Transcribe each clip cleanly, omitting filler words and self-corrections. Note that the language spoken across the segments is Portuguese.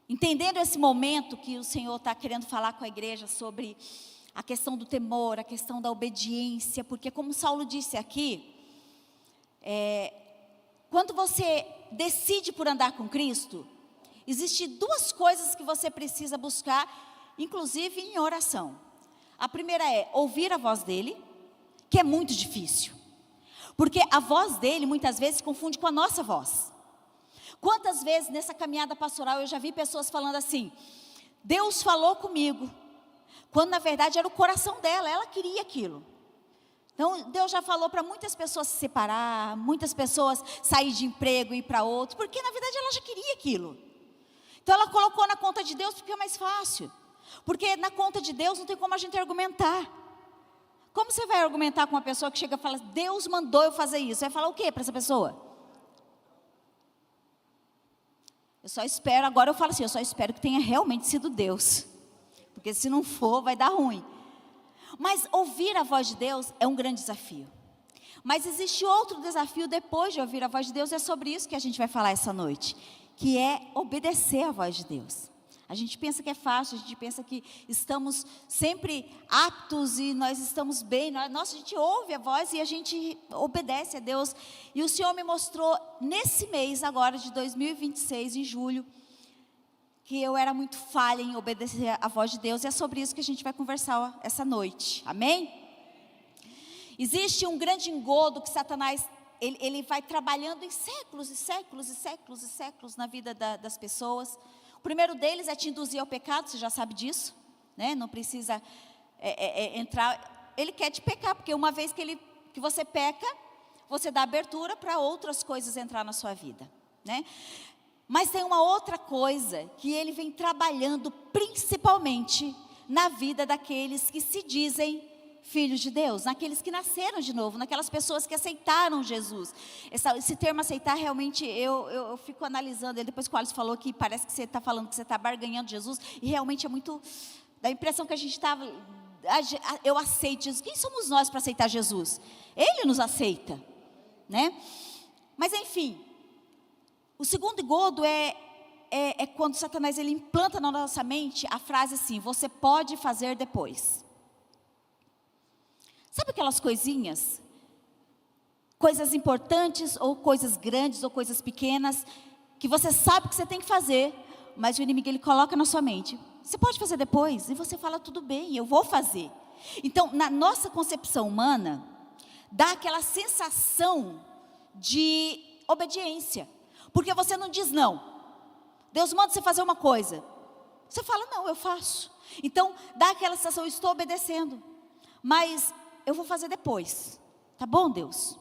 entendendo esse momento que o Senhor está querendo falar com a igreja sobre a questão do temor, a questão da obediência, porque como Saulo disse aqui, quando você decide por andar com Cristo, existem duas coisas que você precisa buscar, inclusive em oração. A primeira é ouvir a voz dele, que é muito difícil, porque a voz dele muitas vezes se confunde com a nossa voz. Quantas vezes nessa caminhada pastoral eu já vi pessoas falando assim: Deus falou comigo, quando na verdade era o coração dela, ela queria aquilo. Então Deus já falou para muitas pessoas se separar, muitas pessoas sair de emprego e ir para outro, porque na verdade ela já queria aquilo. Então ela colocou na conta de Deus porque é mais fácil, porque na conta de Deus não tem como a gente argumentar. Como você vai argumentar com uma pessoa que chega e fala: Deus mandou eu fazer isso? Você vai falar o quê para essa pessoa? Eu só espero, agora eu falo assim, eu só espero que tenha realmente sido Deus, porque se não for, vai dar ruim. Mas ouvir a voz de Deus é um grande desafio. Mas existe outro desafio depois de ouvir a voz de Deus, é sobre isso que a gente vai falar essa noite, que é obedecer a voz de Deus. A gente pensa que é fácil, a gente pensa que estamos sempre aptos e nós estamos bem. Nossa, a gente ouve a voz e a gente obedece a Deus. E o Senhor me mostrou nesse mês agora de 2026, em julho, que eu era muito falha em obedecer a voz de Deus. E é sobre isso que a gente vai conversar essa noite. Amém? Existe um grande engodo que Satanás, ele vai trabalhando em séculos e séculos e séculos e séculos na vida das pessoas. O primeiro deles é te induzir ao pecado, você já sabe disso, né? Não precisa entrar. Ele quer te pecar, porque uma vez que você peca, você dá abertura para outras coisas entrar na sua vida, né? Mas tem uma outra coisa que ele vem trabalhando principalmente na vida daqueles que se dizem filhos de Deus, naqueles que nasceram de novo, naquelas pessoas que aceitaram Jesus. Esse termo aceitar, realmente, eu fico analisando, depois que o Alisson falou que parece que você está falando que você está barganhando Jesus, e realmente é muito, dá a impressão que a gente está, eu aceito Jesus. Quem somos nós para aceitar Jesus? Ele nos aceita, né? Mas enfim, o segundo engodo é quando Satanás ele implanta na nossa mente a frase assim: você pode fazer depois. Sabe aquelas coisinhas? Coisas importantes, ou coisas grandes, ou coisas pequenas, que você sabe que você tem que fazer, mas o inimigo ele coloca na sua mente: você pode fazer depois, e você fala: tudo bem, eu vou fazer. Então, na nossa concepção humana, dá aquela sensação de obediência, porque você não diz não. Deus manda você fazer uma coisa, você fala: não, eu faço. Então, dá aquela sensação: eu estou obedecendo, mas eu vou fazer depois, tá bom, Deus?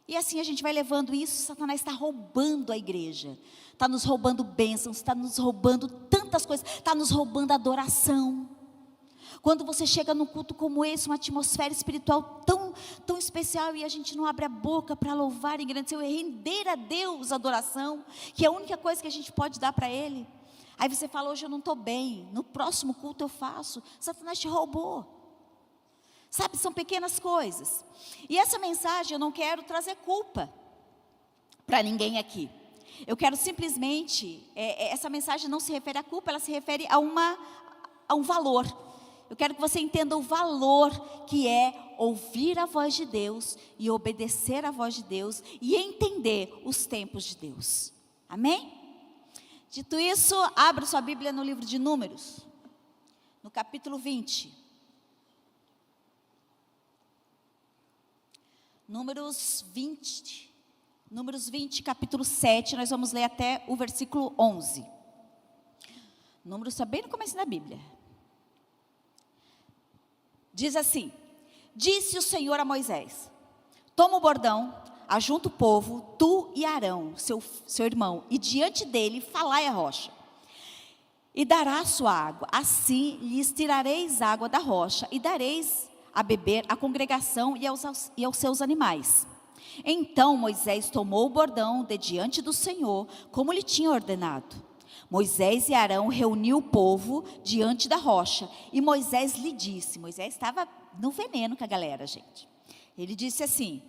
E assim a gente vai levando isso. Satanás está roubando a igreja, está nos roubando bênçãos, está nos roubando tantas coisas, está nos roubando adoração. Quando você chega num culto como esse, uma atmosfera espiritual tão especial, e a gente não abre a boca para louvar, engrandecer e render a Deus a adoração, que é a única coisa que a gente pode dar para Ele. Aí você fala: hoje eu não estou bem, no próximo culto eu faço. Satanás te roubou. Sabe, são pequenas coisas. E essa mensagem eu não quero trazer culpa para ninguém aqui. Eu quero simplesmente, essa mensagem não se refere à culpa, ela se refere a um valor. Eu quero que você entenda o valor que é ouvir a voz de Deus e obedecer a voz de Deus e entender os tempos de Deus. Amém? Dito isso, abra sua Bíblia no livro de Números, no capítulo 20. Números 20, capítulo 7, nós vamos ler até o versículo 11. Números está bem no começo da Bíblia. Diz assim: disse o Senhor a Moisés: toma o bordão, ajunta o povo, tu e Arão, seu irmão, e diante dele falai a rocha, e dará a sua água. Assim lhes tirareis água da rocha, e dareis a beber à congregação e aos seus animais. Então Moisés tomou o bordão de diante do Senhor, como lhe tinha ordenado. Moisés e Arão reuniu o povo diante da rocha, e Moisés lhe disse, Moisés estava no veneno com a galera, gente. Ele disse assim: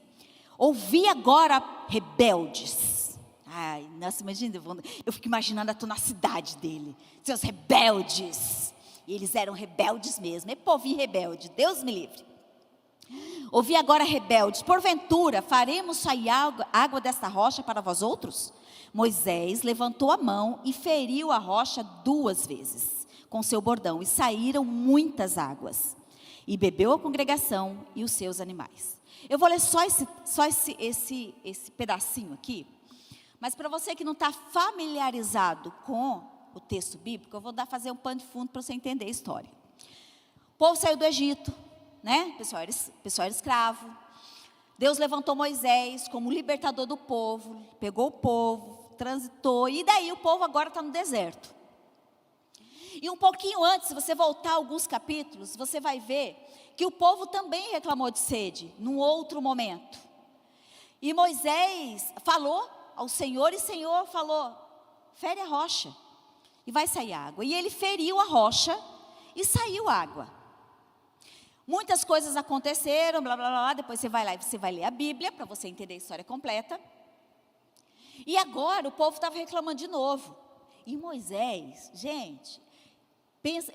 ouvi agora, rebeldes. Ai, nossa, imagina, eu fico imaginando a tenacidade dele, seus rebeldes. E eles eram rebeldes mesmo, é povinho rebelde, Deus me livre. Ouvi agora, rebeldes, porventura faremos sair água desta rocha para vós outros? Moisés levantou a mão e feriu a rocha 2 vezes com seu bordão, e saíram muitas águas. E bebeu a congregação e os seus animais. Eu vou ler só esse pedacinho aqui, mas para você que não está familiarizado com o texto bíblico, eu vou fazer um pano de fundo para você entender a história. O povo saiu do Egito, né? O pessoal era escravo. Deus levantou Moisés como libertador do povo, pegou o povo, transitou, e daí o povo agora está no deserto. E um pouquinho antes, se você voltar alguns capítulos, você vai ver que o povo também reclamou de sede, num outro momento. E Moisés falou ao Senhor, e o Senhor falou, fere a rocha, e vai sair água. E ele feriu a rocha, e saiu água. Muitas coisas aconteceram, blá, blá, blá, depois você vai lá e você vai ler a Bíblia, para você entender a história completa. E agora o povo estava reclamando de novo. E Moisés, gente, pensa,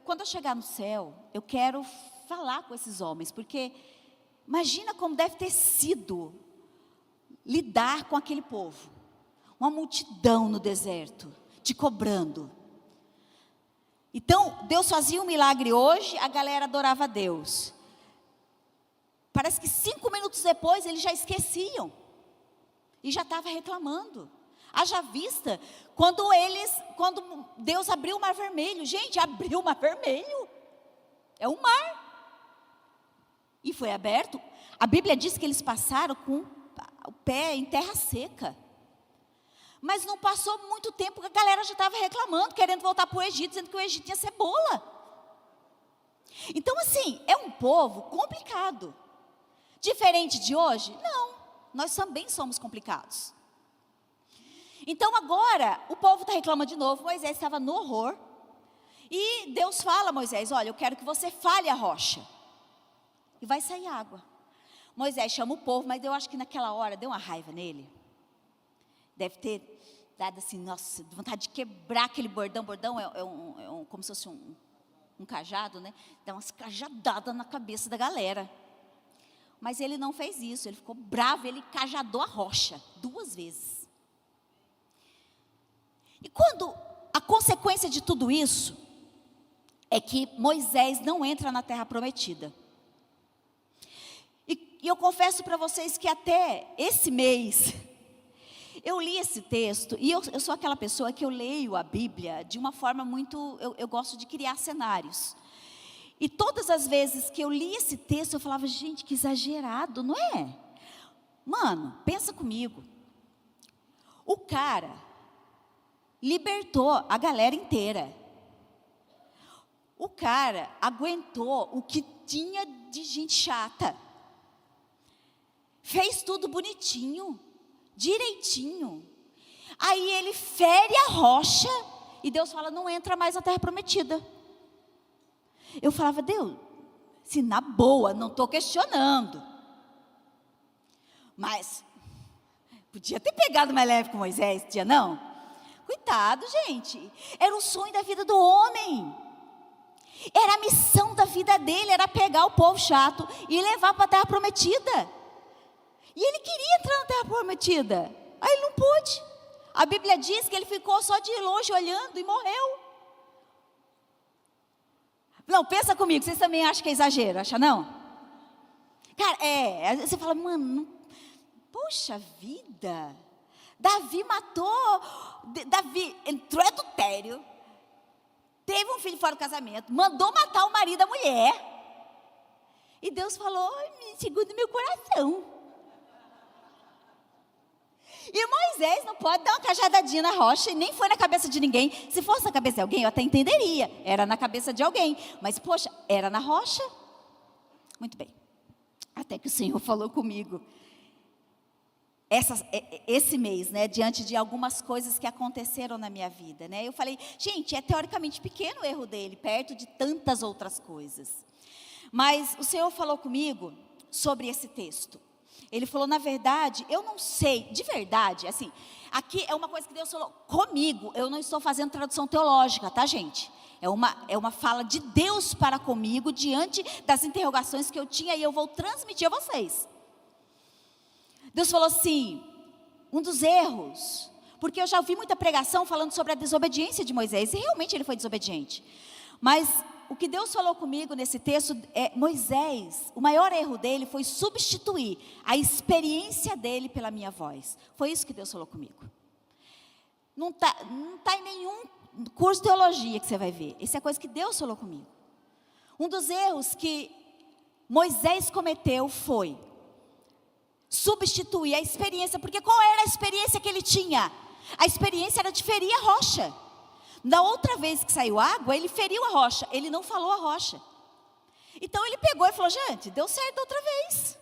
quando eu chegar no céu, eu quero falar com esses homens, porque imagina como deve ter sido lidar com aquele povo. Uma multidão no deserto, te cobrando. Então, Deus fazia um milagre hoje, a galera adorava a Deus. Parece que 5 minutos depois, eles já esqueciam. E já estava reclamando. Haja vista, quando Deus abriu o mar vermelho. Gente, abriu o mar vermelho. É um mar. E foi aberto. A Bíblia diz que eles passaram com o pé em terra seca. Mas não passou muito tempo que a galera já estava reclamando, querendo voltar para o Egito, dizendo que o Egito tinha cebola. Então, assim, é um povo complicado. Diferente de hoje? Não, nós também somos complicados. Então, agora, o povo está reclamando de novo, Moisés estava no horror. E Deus fala a Moisés, olha, eu quero que você fale a rocha. E vai sair água. Moisés chama o povo, mas eu acho que naquela hora deu uma raiva nele. Deve ter dado assim, nossa, vontade de quebrar aquele bordão. Bordão é como se fosse um cajado, né? Dá umas cajadadas na cabeça da galera. Mas ele não fez isso, ele ficou bravo, ele cajadou a rocha 2 vezes. E quando a consequência de tudo isso é que Moisés não entra na terra prometida. E eu confesso para vocês que até esse mês eu li esse texto, e eu sou aquela pessoa que eu leio a Bíblia de uma forma muito, eu gosto de criar cenários. E todas as vezes que eu li esse texto, eu falava, gente, que exagerado, não é? Mano, pensa comigo. O cara libertou a galera inteira. O cara aguentou o que tinha de gente chata. Fez tudo bonitinho, direitinho. Aí ele fere a rocha e Deus fala, não entra mais na terra prometida. Eu falava, Deus, se na boa, não estou questionando. Mas podia ter pegado mais leve com Moisés, podia não? Coitado, gente. Era o sonho da vida do homem. Era a missão da vida dele, era pegar o povo chato e levar para a terra prometida. E ele queria entrar na terra prometida. Aí ele não pôde. A Bíblia diz que ele ficou só de longe olhando e morreu. Não, pensa comigo, vocês também acham que é exagero, acha não? Cara, você fala, mano, poxa vida, Davi entrou em adultério, teve um filho fora do casamento, mandou matar o marido da mulher, e Deus falou, segundo meu coração. E Moisés não pode dar uma cajadadinha na rocha, e nem foi na cabeça de ninguém. Se fosse na cabeça de alguém, eu até entenderia. Era na cabeça de alguém. Mas, poxa, era na rocha. Muito bem. Até que o Senhor falou comigo. Esse mês, né, diante de algumas coisas que aconteceram na minha vida, né, eu falei, gente, é teoricamente pequeno o erro dele, perto de tantas outras coisas. Mas o Senhor falou comigo sobre esse texto. Ele falou, na verdade, eu não sei, de verdade, assim, aqui é uma coisa que Deus falou comigo, eu não estou fazendo tradução teológica, tá, gente? É uma fala de Deus para comigo, diante das interrogações que eu tinha, e eu vou transmitir a vocês. Deus falou assim, um dos erros, porque eu já ouvi muita pregação falando sobre a desobediência de Moisés, e realmente ele foi desobediente. Mas o que Deus falou comigo nesse texto é, Moisés, o maior erro dele foi substituir a experiência dele pela minha voz. Foi isso que Deus falou comigo. Não tá em nenhum curso de teologia que você vai ver. Isso é coisa que Deus falou comigo. Um dos erros que Moisés cometeu foi substituir a experiência, porque qual era a experiência que ele tinha? A experiência era de ferir a rocha. Da outra vez que saiu água, ele feriu a rocha, ele não falou a rocha. Então ele pegou e falou, gente, deu certo outra vez.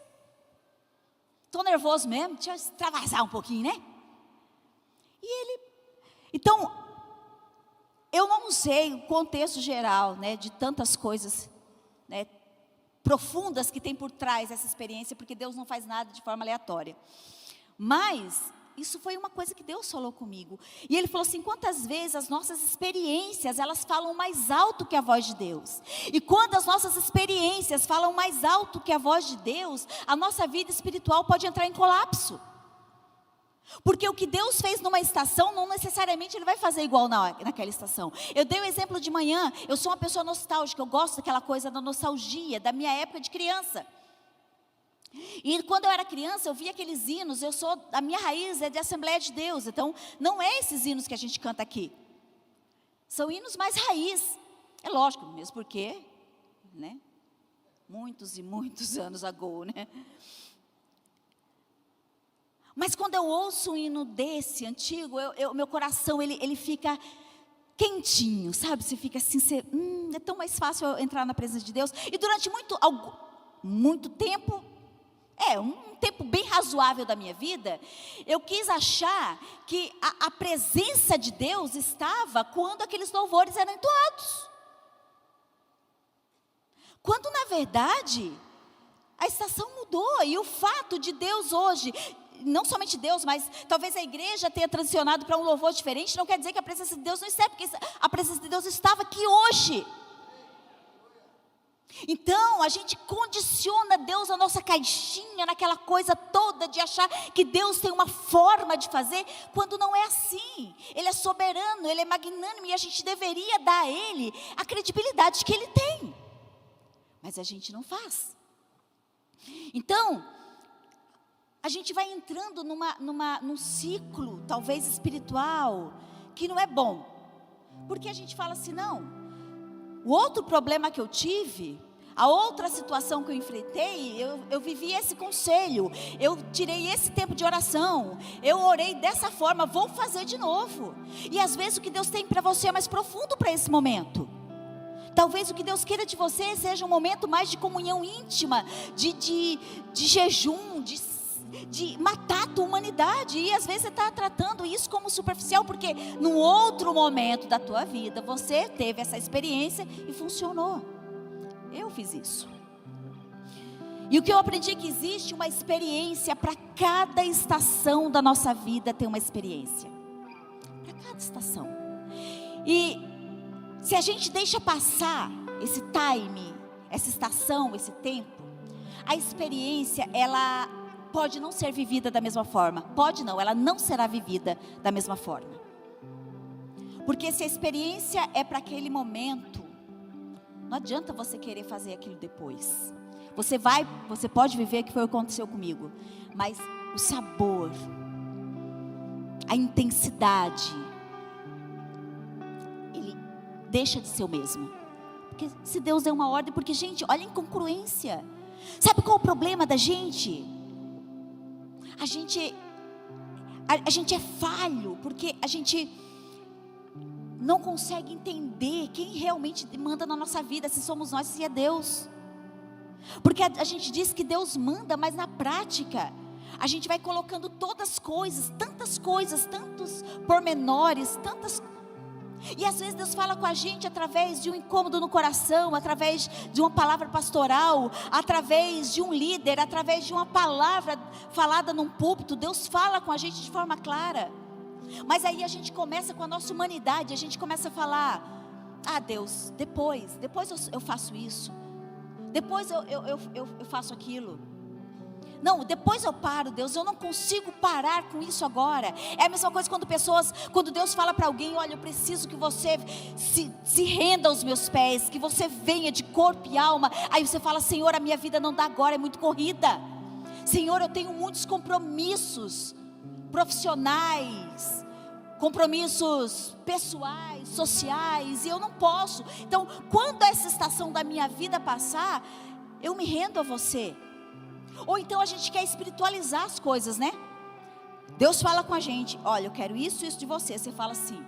Estou nervoso mesmo, deixa eu extravasar um pouquinho, né? Então, eu não sei o contexto geral, né, de tantas coisas, né, profundas que tem por trás dessa experiência, porque Deus não faz nada de forma aleatória. Mas isso foi uma coisa que Deus falou comigo. E Ele falou assim, quantas vezes as nossas experiências, elas falam mais alto que a voz de Deus. E quando as nossas experiências falam mais alto que a voz de Deus, a nossa vida espiritual pode entrar em colapso. Porque o que Deus fez numa estação, não necessariamente Ele vai fazer igual naquela estação. Eu dei o exemplo de manhã, eu sou uma pessoa nostálgica, eu gosto daquela coisa da nostalgia, da minha época de criança. E quando eu era criança, eu via aqueles hinos, a minha raiz é de Assembleia de Deus, então não é esses hinos que a gente canta aqui. São hinos mais raiz. É lógico, mesmo porque, né, muitos e muitos anos ago, né? Mas quando eu ouço um hino desse, antigo, meu coração, ele fica quentinho, sabe? Você fica assim, é tão mais fácil eu entrar na presença de Deus. E durante muito tempo, um tempo bem razoável da minha vida, eu quis achar que a presença de Deus estava quando aqueles louvores eram entoados. Quando, na verdade, a estação mudou. E o fato de Deus hoje, não somente Deus, mas talvez a igreja tenha transicionado para um louvor diferente, não quer dizer que a presença de Deus não está, porque a presença de Deus estava aqui hoje. Então, a gente condiciona Deus a nossa caixinha, naquela coisa toda de achar que Deus tem uma forma de fazer, quando não é assim. Ele é soberano, Ele é magnânimo, e a gente deveria dar a Ele a credibilidade que Ele tem. Mas a gente não faz. Então, a gente vai entrando num ciclo, talvez espiritual, que não é bom. Porque a gente fala assim, não, o outro problema que eu tive, a outra situação que eu enfrentei, eu vivi esse conselho, eu tirei esse tempo de oração, eu orei dessa forma, vou fazer de novo. E às vezes o que Deus tem para você é mais profundo para esse momento. Talvez o que Deus queira de você seja um momento mais de comunhão íntima, de jejum, de matar a tua humanidade. E às vezes você está tratando isso como superficial, porque num outro momento da tua vida você teve essa experiência e funcionou. Eu fiz isso. E o que eu aprendi é que existe uma experiência para cada estação da nossa vida. Tem uma experiência para cada estação. E se a gente deixa passar esse time, essa estação, esse tempo, a experiência, ela pode não ser vivida da mesma forma. Pode não, ela não será vivida da mesma forma. Porque se a experiência é para aquele momento, não adianta você querer fazer aquilo depois. Você pode viver, que foi o que aconteceu comigo, mas o sabor, a intensidade, ele deixa de ser o mesmo. Porque se Deus deu uma ordem, porque gente, olha a incongruência. Sabe qual é o problema da gente? A gente é falho, porque a gente não consegue entender quem realmente manda na nossa vida, se somos nós, se é Deus. Porque a gente diz que Deus manda, mas na prática, a gente vai colocando todas as coisas, tantas coisas, tantos pormenores, E às vezes Deus fala com a gente através de um incômodo no coração, através de uma palavra pastoral, através de um líder, através de uma palavra falada num púlpito. Deus fala com a gente de forma clara. Mas aí a gente começa com a nossa humanidade, a gente começa a falar: ah, Deus, depois eu faço isso, depois eu faço aquilo. Não, depois eu paro, Deus, eu não consigo parar com isso agora. É a mesma coisa quando Deus fala para alguém: olha, eu preciso que você se renda aos meus pés, que você venha de corpo e alma. Aí você fala: Senhor, a minha vida não dá agora, é muito corrida. Senhor, eu tenho muitos compromissos profissionais, compromissos pessoais, sociais, e eu não posso. Então, quando essa estação da minha vida passar, eu me rendo a você. Ou então a gente quer espiritualizar as coisas, né? Deus fala com a gente: olha, eu quero isso de você. Você fala assim: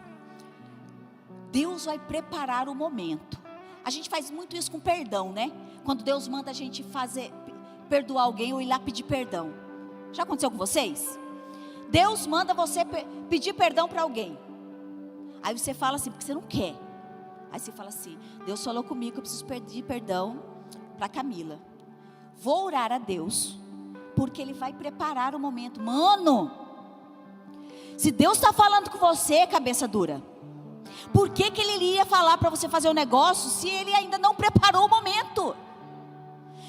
Deus vai preparar o momento. A gente faz muito isso com perdão, né? Quando Deus manda a gente perdoar alguém ou ir lá pedir perdão. Já aconteceu com vocês? Deus manda você pedir perdão para alguém. Aí você fala assim, porque você não quer. Aí você fala assim: Deus falou comigo que eu preciso pedir perdão para Camila. Vou orar a Deus, porque Ele vai preparar o momento. Mano, se Deus está falando com você, cabeça dura, por que Ele iria falar para você fazer um negócio, se Ele ainda não preparou o momento?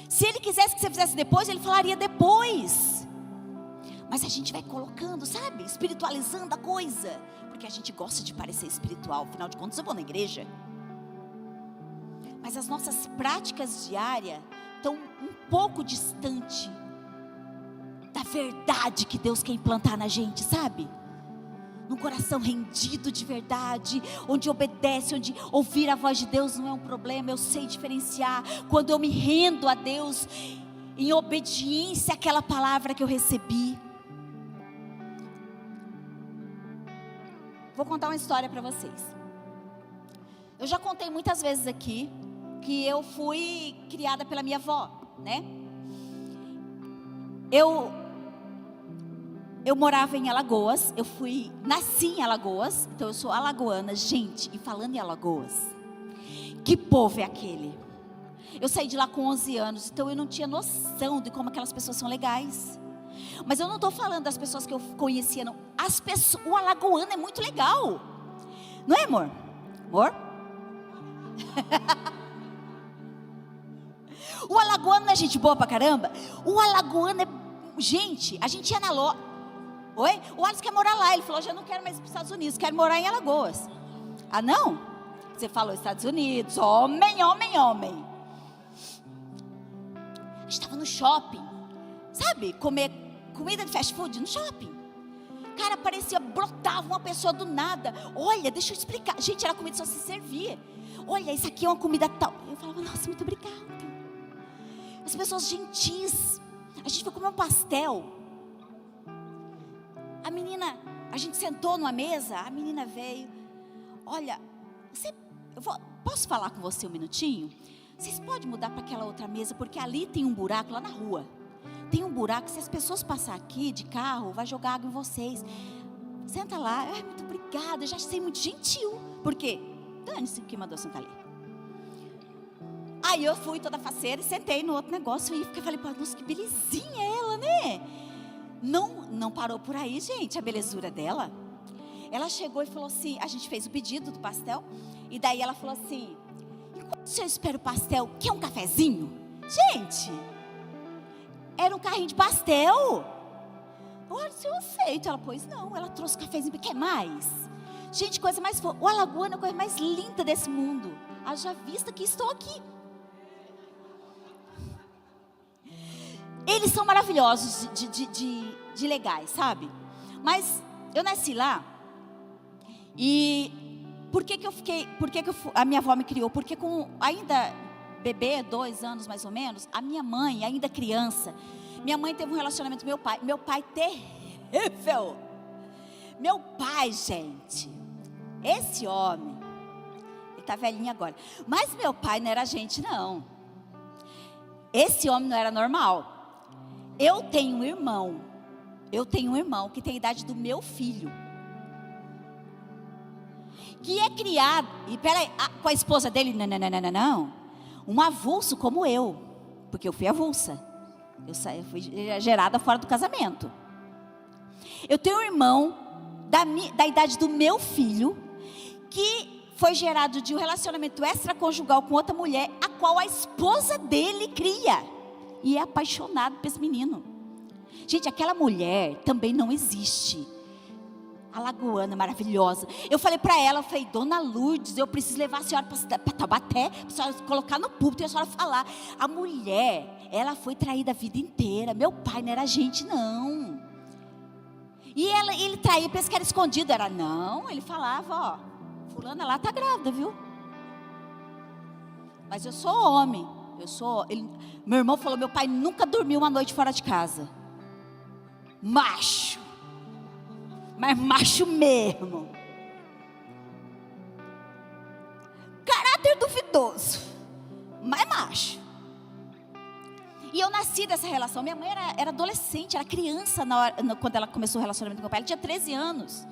Se Ele quisesse que você fizesse depois, Ele falaria depois. Mas a gente vai colocando, sabe, espiritualizando a coisa, porque a gente gosta de parecer espiritual. Afinal de contas, eu vou na igreja. Mas as nossas práticas diárias estão um pouco distante da verdade que Deus quer implantar na gente, sabe? Num coração rendido de verdade, onde obedece, onde ouvir a voz de Deus não é um problema. Eu sei diferenciar quando eu me rendo a Deus em obediência àquela palavra que eu recebi. Vou contar uma história para vocês. Eu já contei muitas vezes aqui que eu fui criada pela minha avó, né? Eu morava em Alagoas, nasci em Alagoas, então eu sou alagoana, gente. E falando em Alagoas, que povo é aquele? Eu saí de lá com 11 anos, então eu não tinha noção de como aquelas pessoas são legais. Mas eu não estou falando das pessoas que eu conhecia, não. O alagoano é muito legal, não é, amor? Amor? O alagoano não é gente boa pra caramba? O alagoano é... Gente, a gente ia na loja. Oi? O Alisson quer morar lá. Ele falou: já não quero mais ir para os Estados Unidos, quero morar em Alagoas. Ah, não? Você falou Estados Unidos. Homem. A gente estava no shopping, sabe? Comer comida de fast food no shopping. Cara, brotava uma pessoa do nada. Olha, deixa eu explicar. Gente, era comida só se servia. Olha, isso aqui é uma comida tal. Eu falava: nossa, muito obrigada. As pessoas gentis. A gente foi comer um pastel. A gente sentou numa mesa. A menina veio: olha, posso falar com você um minutinho? Vocês podem mudar para aquela outra mesa, porque ali tem um buraco lá na rua. Tem um buraco, se as pessoas passarem aqui de carro, vai jogar água em vocês. Senta lá. Ai, muito obrigada, eu já sei, muito gentil. Por quê? Dane-se que mandou sentar ali. Aí eu fui toda faceira e sentei no outro negócio e falei: nossa, que belezinha ela, né? Não parou por aí, gente, a belezura dela. Ela chegou e falou assim, a gente fez o pedido do pastel, e daí ela falou assim: enquanto o senhor espera o pastel, quer um cafezinho? Gente, era um carrinho de pastel. Olha, se eu aceito. Ela: pois não. Ela trouxe cafezinho, quer mais? Gente, coisa mais fofa. O alagoano é a coisa mais linda desse mundo. Haja vista que estou aqui. Eles são maravilhosos, de legais, sabe? Mas eu nasci lá. E a minha avó me criou? Porque com ainda bebê, 2 anos mais ou menos, a minha mãe, ainda criança, minha mãe teve um relacionamento com meu pai terrível. Meu pai, gente, esse homem, ele tá velhinho agora, mas meu pai não era gente, não. Esse homem não era normal. Eu tenho um irmão que tem a idade do meu filho. que é criado, e peraí, com a esposa dele, não, um avulso como eu, porque eu fui avulsa, eu fui gerada fora do casamento. Eu tenho um irmão da idade do meu filho, que foi gerado de um relacionamento extraconjugal com outra mulher, a qual a esposa dele cria, e é apaixonado por esse menino. Gente, aquela mulher também não existe. Alagoana, maravilhosa. Eu falei para ela, eu falei, Dona Lourdes, eu preciso levar a senhora para Taubaté, para a senhora colocar no púlpito e a senhora falar. A mulher, ela foi traída a vida inteira. Meu pai não era gente, não. E ele traía, pensa que era escondido. Era não, ele falava, ó, fulana lá está grávida, viu? Mas eu sou homem. Meu irmão falou, meu pai nunca dormiu uma noite fora de casa. Macho. Mas macho mesmo. Caráter duvidoso, mas macho. E eu nasci dessa relação. Minha mãe era adolescente, era criança quando ela começou o relacionamento com meu pai. Ela tinha 13 anos.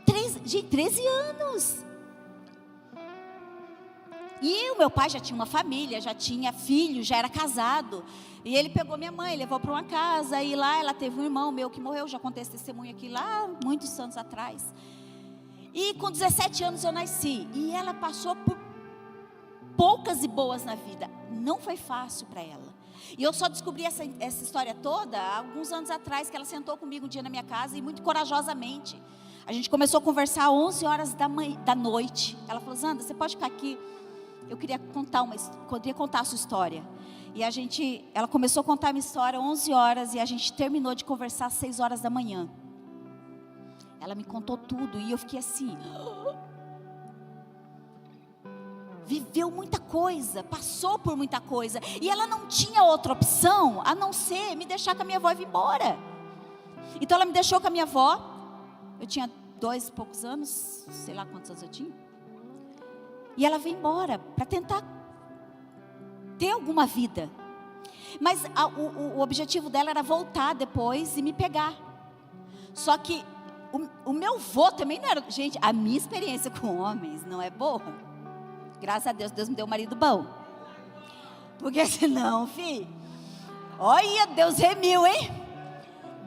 13 anos. E o meu pai já tinha uma família, já tinha filho, já era casado. E ele pegou minha mãe, levou para uma casa. E lá ela teve um irmão meu que morreu. Já contei esse testemunho aqui lá, muitos anos atrás. E com 17 anos eu nasci. E ela passou por poucas e boas na vida. Não foi fácil para ela. E eu só descobri essa história toda há alguns anos atrás, que ela sentou comigo um dia na minha casa e muito corajosamente. A gente começou a conversar às 11 horas da noite. Ela falou, Zanda, você pode ficar aqui? Eu queria contar a sua história. E ela começou a contar a minha história às 11 horas e a gente terminou de conversar às 6 horas da manhã. Ela me contou tudo e eu fiquei assim. Viveu muita coisa, passou por muita coisa. E ela não tinha outra opção a não ser me deixar com a minha avó e vir embora. Então ela me deixou com a minha avó. Eu tinha 2 e poucos anos, sei lá quantos anos eu tinha. E ela veio embora para tentar ter alguma vida. Mas o objetivo dela era voltar depois e me pegar. Só que o meu avô também não era... Gente, a minha experiência com homens não é boa. Graças a Deus, Deus me deu um marido bom. Porque senão, filho... Olha, Deus remiu, hein?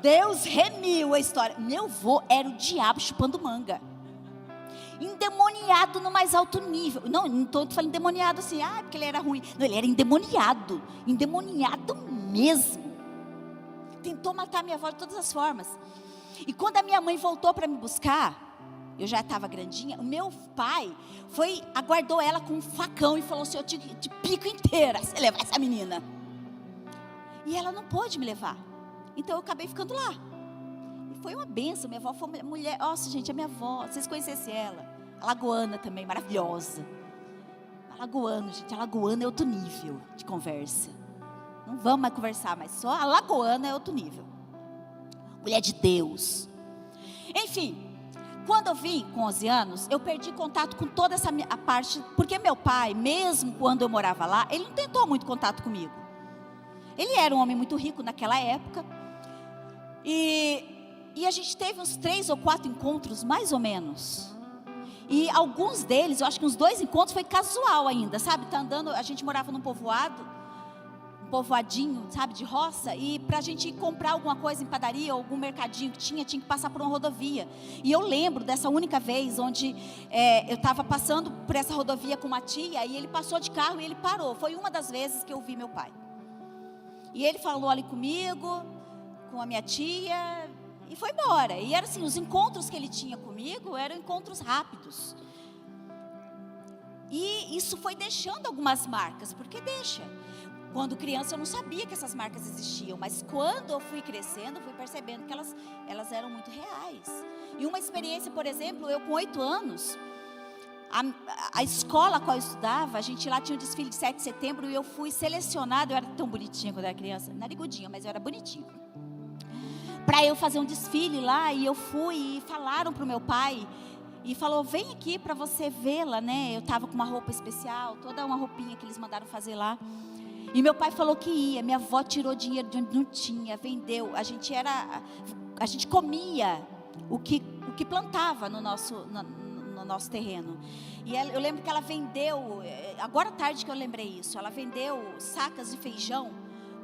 Deus remiu a história. Meu avô era o diabo chupando manga. Endemoniado no mais alto nível. Não estou falando endemoniado assim, porque ele era ruim. Não, ele era endemoniado. Endemoniado mesmo. Tentou matar minha avó de todas as formas. E quando a minha mãe voltou para me buscar, eu já estava grandinha, o meu pai aguardou ela com um facão e falou assim, eu te pico inteira, se levar essa menina. E ela não pôde me levar. Então eu acabei ficando lá. Foi uma benção, minha avó foi uma mulher, nossa gente, a minha avó, vocês conhecessem ela, alagoana também, maravilhosa. Alagoano, gente, alagoana é outro nível de conversa. Não vamos mais conversar, mas só alagoana é outro nível. Mulher de Deus. Enfim, quando eu vim com 11 anos, eu perdi contato com toda a parte, porque meu pai, mesmo quando eu morava lá, ele não tentou muito contato comigo. Ele era um homem muito rico naquela época, e a gente teve uns 3 ou 4 encontros, mais ou menos. E alguns deles, eu acho que uns 2 encontros foi casual ainda, sabe? Tá andando, a gente morava num povoadinho, sabe, de roça. E pra gente ir comprar alguma coisa em padaria, ou algum mercadinho que tinha que passar por uma rodovia. E eu lembro dessa única vez onde eu estava passando por essa rodovia com uma tia, e ele passou de carro e ele parou. Foi uma das vezes que eu vi meu pai. E ele falou ali comigo, com a minha tia... E foi embora. E era assim, os encontros que ele tinha comigo eram encontros rápidos. E isso foi deixando algumas marcas, porque deixa. Quando criança eu não sabia que essas marcas existiam, mas quando eu fui crescendo, eu fui percebendo que elas eram muito reais. E uma experiência, por exemplo, eu com 8 anos, a escola a qual eu estudava, a gente lá tinha um desfile de 7 de setembro e eu fui selecionada, eu era tão bonitinha quando eu era criança, narigudinha, mas eu era bonitinha. Para eu fazer um desfile lá, e eu fui, e falaram para o meu pai, e falou, vem aqui para você vê-la, né? Eu estava com uma roupa especial, toda uma roupinha que eles mandaram fazer lá. E meu pai falou que ia, minha avó tirou dinheiro de onde não tinha, vendeu. A gente comia o que plantava no nosso no nosso terreno. E eu lembro que ela vendeu, agora à tarde que eu lembrei isso, ela vendeu sacas de feijão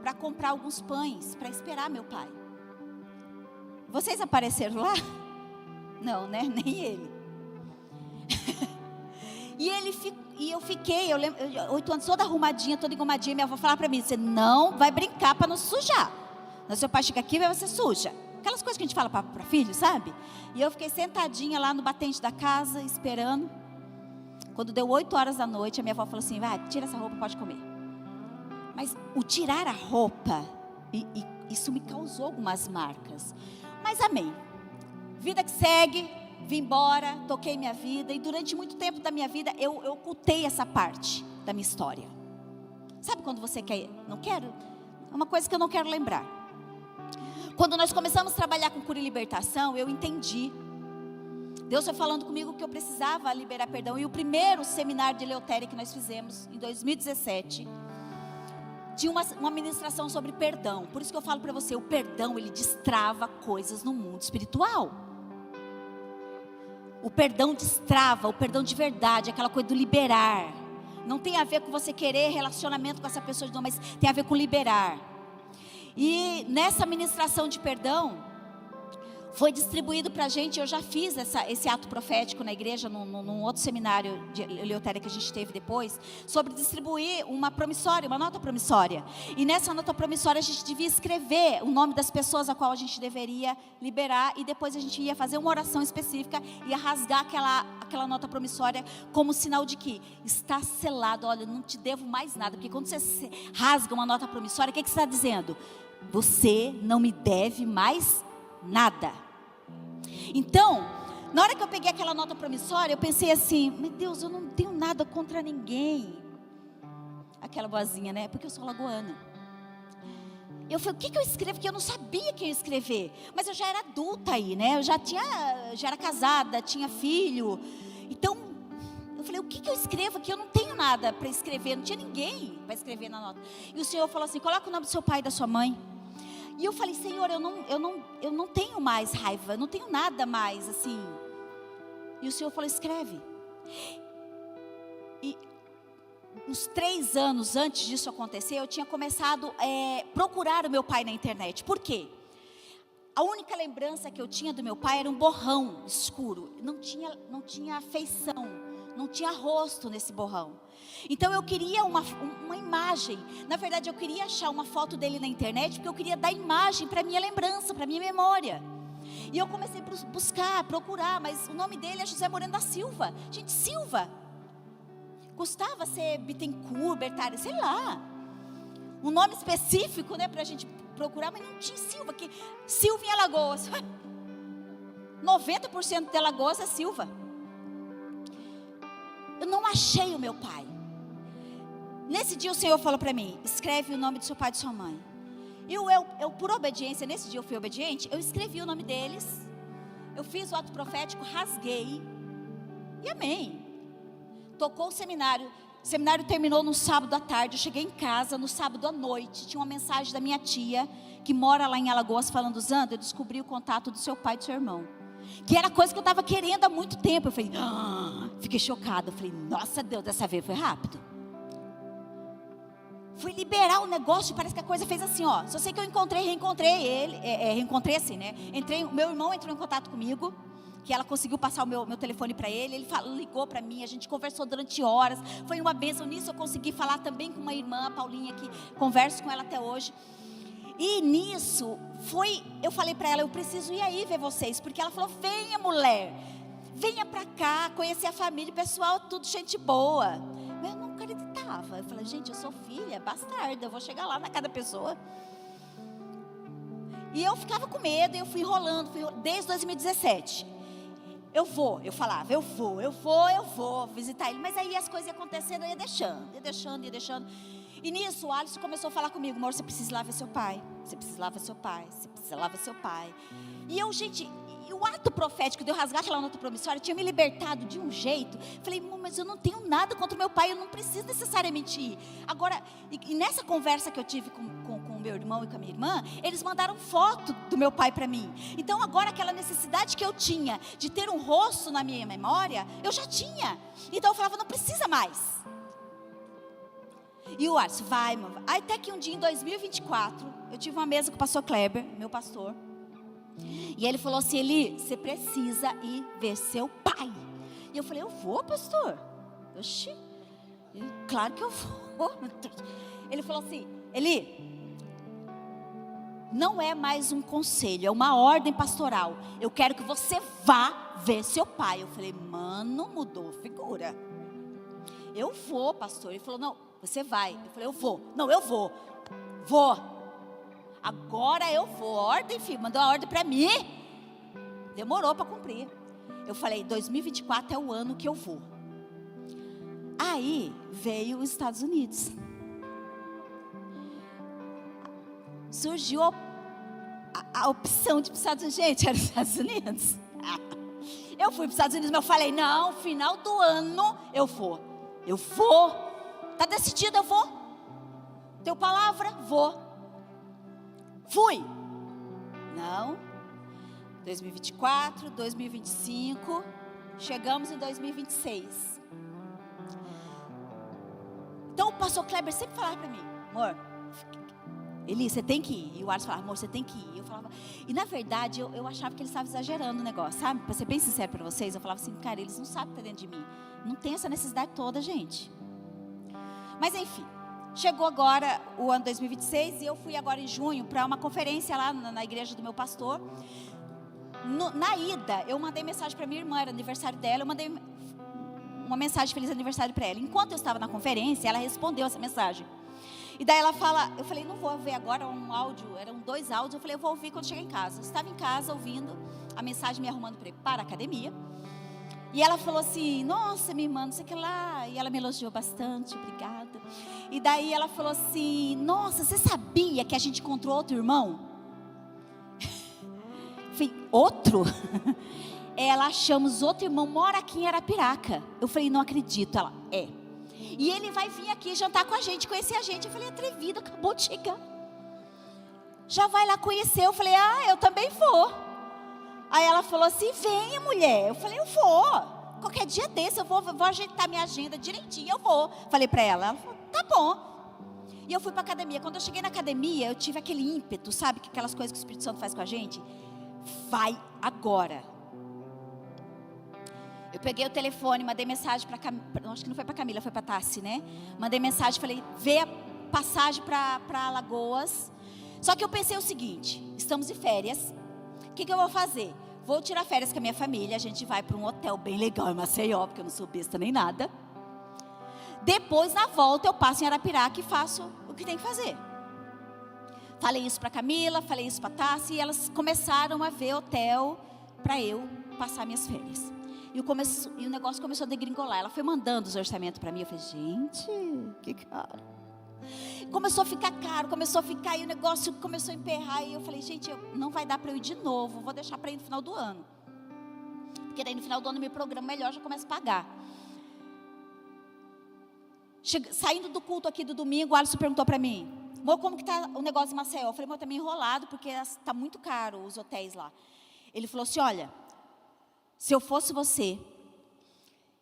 para comprar alguns pães, para esperar meu pai. Vocês apareceram lá? Não, né? Nem ele. E eu fiquei, eu lembro, 8 anos, toda arrumadinha, toda engomadinha. Minha avó falava para mim: você não vai brincar para não se sujar. Não, seu pai chega aqui e você suja. Aquelas coisas que a gente fala para filho, sabe? E eu fiquei sentadinha lá no batente da casa, esperando. Quando deu 8 horas da noite, a minha avó falou assim: vai, tira essa roupa, pode comer. Mas o tirar a roupa, isso me causou algumas marcas. Mas amém. Vida que segue, vim embora, toquei minha vida. E durante muito tempo da minha vida, eu ocultei essa parte da minha história. Sabe quando você quer, não quero? É uma coisa que eu não quero lembrar. Quando nós começamos a trabalhar com cura e libertação, eu entendi. Deus foi falando comigo que eu precisava liberar perdão. E o primeiro seminário de Eleutéria que nós fizemos, em 2017... tinha uma ministração sobre perdão. Por isso que eu falo para você, o perdão, ele destrava coisas no mundo espiritual. O perdão destrava, o perdão de verdade, aquela coisa do liberar. Não tem a ver com você querer relacionamento com essa pessoa, não, mas tem a ver com liberar. E nessa ministração de perdão, foi distribuído para a gente. Eu já fiz esse ato profético na igreja, num outro seminário de Eleutéria que a gente teve depois, sobre distribuir uma promissória, uma nota promissória. E nessa nota promissória a gente devia escrever o nome das pessoas a qual a gente deveria liberar, e depois a gente ia fazer uma oração específica, ia rasgar aquela nota promissória como sinal de que está selado. Olha, não te devo mais nada, porque quando você rasga uma nota promissória, o que você está dizendo? Você não me deve mais nada. Então, na hora que eu peguei aquela nota promissória, eu pensei assim: meu Deus, eu não tenho nada contra ninguém. Aquela boazinha, né? Porque eu sou lagoana. Eu falei: o que eu escrevo? Que eu não sabia que eu ia escrever. Mas eu já era adulta aí, né? Eu já era casada, tinha filho. Então, eu falei: o que eu escrevo? Que eu não tenho nada para escrever. Não tinha ninguém para escrever na nota. E o Senhor falou assim: coloca o nome do seu pai e da sua mãe. E eu falei: Senhor, eu não tenho mais raiva, eu não tenho nada mais assim. E o Senhor falou: escreve. E uns 3 anos antes disso acontecer, eu tinha começado a procurar o meu pai na internet. Por quê? A única lembrança que eu tinha do meu pai era um borrão escuro. Não tinha feição, não tinha rosto nesse borrão. Então eu queria uma imagem. Na verdade, eu queria achar uma foto dele na internet, porque eu queria dar imagem para minha lembrança, para minha memória. E eu comecei a buscar, procurar, mas o nome dele é José Moreno da Silva. Gente, Silva custava ser Bittencourt, Bertari, sei lá, um nome específico, né, para a gente procurar, mas não tinha Silva. Que Silva em Alagoas, 90% de Alagoas é Silva. Eu não achei o meu pai. Nesse dia o Senhor falou para mim: escreve o nome do seu pai e de sua mãe. E eu por obediência, nesse dia eu fui obediente, eu escrevi o nome deles. Eu fiz o ato profético, rasguei. E amém. Tocou o seminário. O seminário terminou no sábado à tarde. Eu cheguei em casa no sábado à noite. Tinha uma mensagem da minha tia, que mora lá em Alagoas, falando: Zanda, eu descobri o contato do seu pai e do seu irmão. Que era coisa que eu estava querendo há muito tempo. Eu falei: fiquei chocada. Eu falei: nossa Deus, dessa vez foi rápido. Fui liberar o negócio, parece que a coisa fez assim, ó. Só sei que eu reencontrei ele, reencontrei assim, né? Meu irmão entrou em contato comigo, que ela conseguiu passar o meu telefone para ele. Ele ligou para mim, a gente conversou durante horas. Foi uma bênção. Nisso eu consegui falar também com uma irmã, a Paulinha, que converso com ela até hoje. E nisso, eu falei para ela: eu preciso ir aí ver vocês. Porque ela falou: venha, mulher, venha para cá, conhecer a família, pessoal, tudo gente boa. Mas eu não acreditava. Eu falei: gente, eu sou filha bastarda, eu vou chegar lá na casa da pessoa. E eu ficava com medo, e eu fui enrolando, desde 2017. Eu falava, eu vou visitar ele. Mas aí as coisas iam acontecendo, eu ia deixando. E nisso o Alisson começou a falar comigo: amor, você precisa ir lá ver seu pai. Você precisa ir lá ver seu pai. Você precisa ir lá ver seu pai. E eu, gente, E o ato profético de eu rasgar aquela nota promissória tinha me libertado de um jeito. Falei, mas eu não tenho nada contra o meu pai, eu não preciso necessariamente ir. Agora, e nessa conversa que eu tive com o meu irmão e com a minha irmã, eles mandaram foto do meu pai para mim. Então agora aquela necessidade que eu tinha de ter um rosto na minha memória, eu já tinha. Então eu falava, não precisa mais. E o Arce, vai, mano. Aí até que um dia em 2024, eu tive uma mesa com o pastor Kleber, meu pastor. E ele falou assim, Eli, você precisa ir ver seu pai. E eu falei, eu vou, pastor. Oxi, claro que eu vou. Ele falou assim, Eli, não é mais um conselho, é uma ordem pastoral. Eu quero que você vá ver seu pai. Eu falei, mano, mudou figura. Eu vou, pastor. Ele falou, não, você vai. Eu falei, eu vou. Não, eu vou. Vou. Agora eu vou. Ordem, filho. Mandou a ordem para mim. Demorou para cumprir. Eu falei, 2024 é o ano que eu vou. Aí veio os Estados Unidos. Surgiu a opção de ir para os Estados Unidos. Gente, era os Estados Unidos. Eu fui para os Estados Unidos, mas eu falei, não, final do ano eu vou. Eu vou. Está decidido, eu vou. Teu palavra, vou. Fui. Não. 2024, 2025. Chegamos em 2026. Então o pastor Kleber sempre falava para mim, amor, Eli, você tem que ir. E o Arce falava, amor, você tem que ir. Eu falava, e na verdade eu achava que ele estava exagerando o negócio, sabe? Para ser bem sincero para vocês, eu falava assim, cara, eles não sabem o que está dentro de mim. Não tem essa necessidade toda, gente. Mas enfim, chegou agora o ano 2026 e eu fui agora em junho para uma conferência lá na igreja do meu pastor. Na ida, eu mandei mensagem para minha irmã, era aniversário dela, eu mandei uma mensagem de feliz aniversário para ela. Enquanto eu estava na conferência, ela respondeu essa mensagem. E daí ela fala, eu falei, não vou ver agora um áudio, eram 2 áudios, eu falei, eu vou ouvir quando chegar em casa. Eu estava em casa ouvindo a mensagem, me arrumando para a academia. E ela falou assim, nossa, minha irmã, não sei o que lá. E ela me elogiou bastante, obrigada. E daí ela falou assim, nossa, você sabia que a gente encontrou outro irmão? Eu falei, outro? Ela, achamos outro irmão, mora aqui em Arapiraca. Eu falei, não acredito. Ela, é. E ele vai vir aqui jantar com a gente, conhecer a gente. Eu falei, atrevido, acabou de chegar. Já vai lá conhecer. Eu falei, eu também vou. Aí ela falou assim, venha mulher. Eu falei, eu vou. Qualquer dia desse eu vou ajeitar minha agenda direitinho, eu vou. Falei para ela. Ela falou, tá bom. E eu fui para a academia. Quando eu cheguei na academia, eu tive aquele ímpeto, sabe? Aquelas coisas que o Espírito Santo faz com a gente. Vai agora. Eu peguei o telefone, mandei mensagem para Camila, acho que não foi para Camila, foi para Tassi, né? Mandei mensagem, falei, vê a passagem para Alagoas. Só que eu pensei o seguinte, estamos de férias, o que eu vou fazer? Vou tirar férias com a minha família, a gente vai para um hotel bem legal em Maceió, porque eu não sou besta nem nada. Depois, na volta, eu passo em Arapiraca e faço o que tem que fazer. Falei isso para Camila, falei isso para Tassi, e elas começaram a ver hotel para eu passar minhas férias. E o negócio começou a degringolar. Ela foi mandando os orçamentos para mim. Eu falei, gente, que caro. Começou a ficar caro, começou a ficar, e o negócio começou a emperrar. E eu falei, gente, não vai dar para eu ir de novo. Vou deixar para ir no final do ano. Porque daí no final do ano eu me programo melhor, já começo a pagar. Saindo do culto aqui do domingo, o Alisson perguntou para mim, amor, como que está o negócio em Maceió? Eu falei, amor, está meio enrolado, porque está muito caro os hotéis lá. Ele falou assim, olha, se eu fosse você,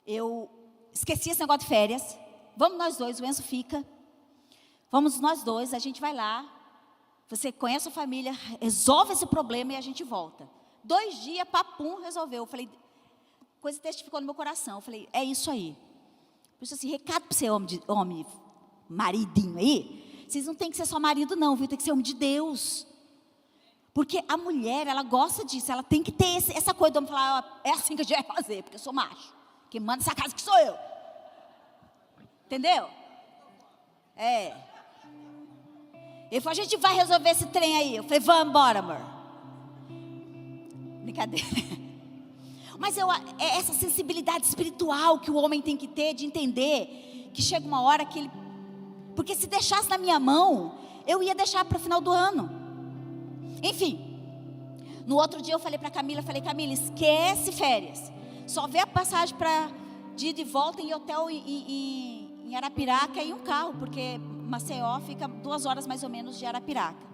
eu esqueci esse negócio de férias, vamos nós dois, o Enzo fica, vamos nós dois, a gente vai lá, você conhece a família, resolve esse problema e a gente volta. 2 dias, papum, resolveu. Eu falei, coisa testificou no meu coração, eu falei, é isso aí. Por isso assim, recado para você, homem, maridinho aí, vocês não tem que ser só marido não, viu? Tem que ser homem de Deus. Porque a mulher, ela gosta disso, ela tem que ter essa coisa de homem falar, é assim que a gente vai fazer, porque eu sou macho. Quem manda essa casa que sou eu. Entendeu? É. Ele falou, a gente vai resolver esse trem aí. Eu falei, vamos embora, amor. Brincadeira. Mas é essa sensibilidade espiritual que o homem tem que ter, de entender que chega uma hora que ele... Porque se deixasse na minha mão, eu ia deixar para o final do ano. Enfim, No outro dia eu falei para Camila, Camila, esquece férias. Só vê a passagem de ida e volta em hotel em Arapiraca e um carro, porque Maceió fica 2 horas mais ou menos de Arapiraca.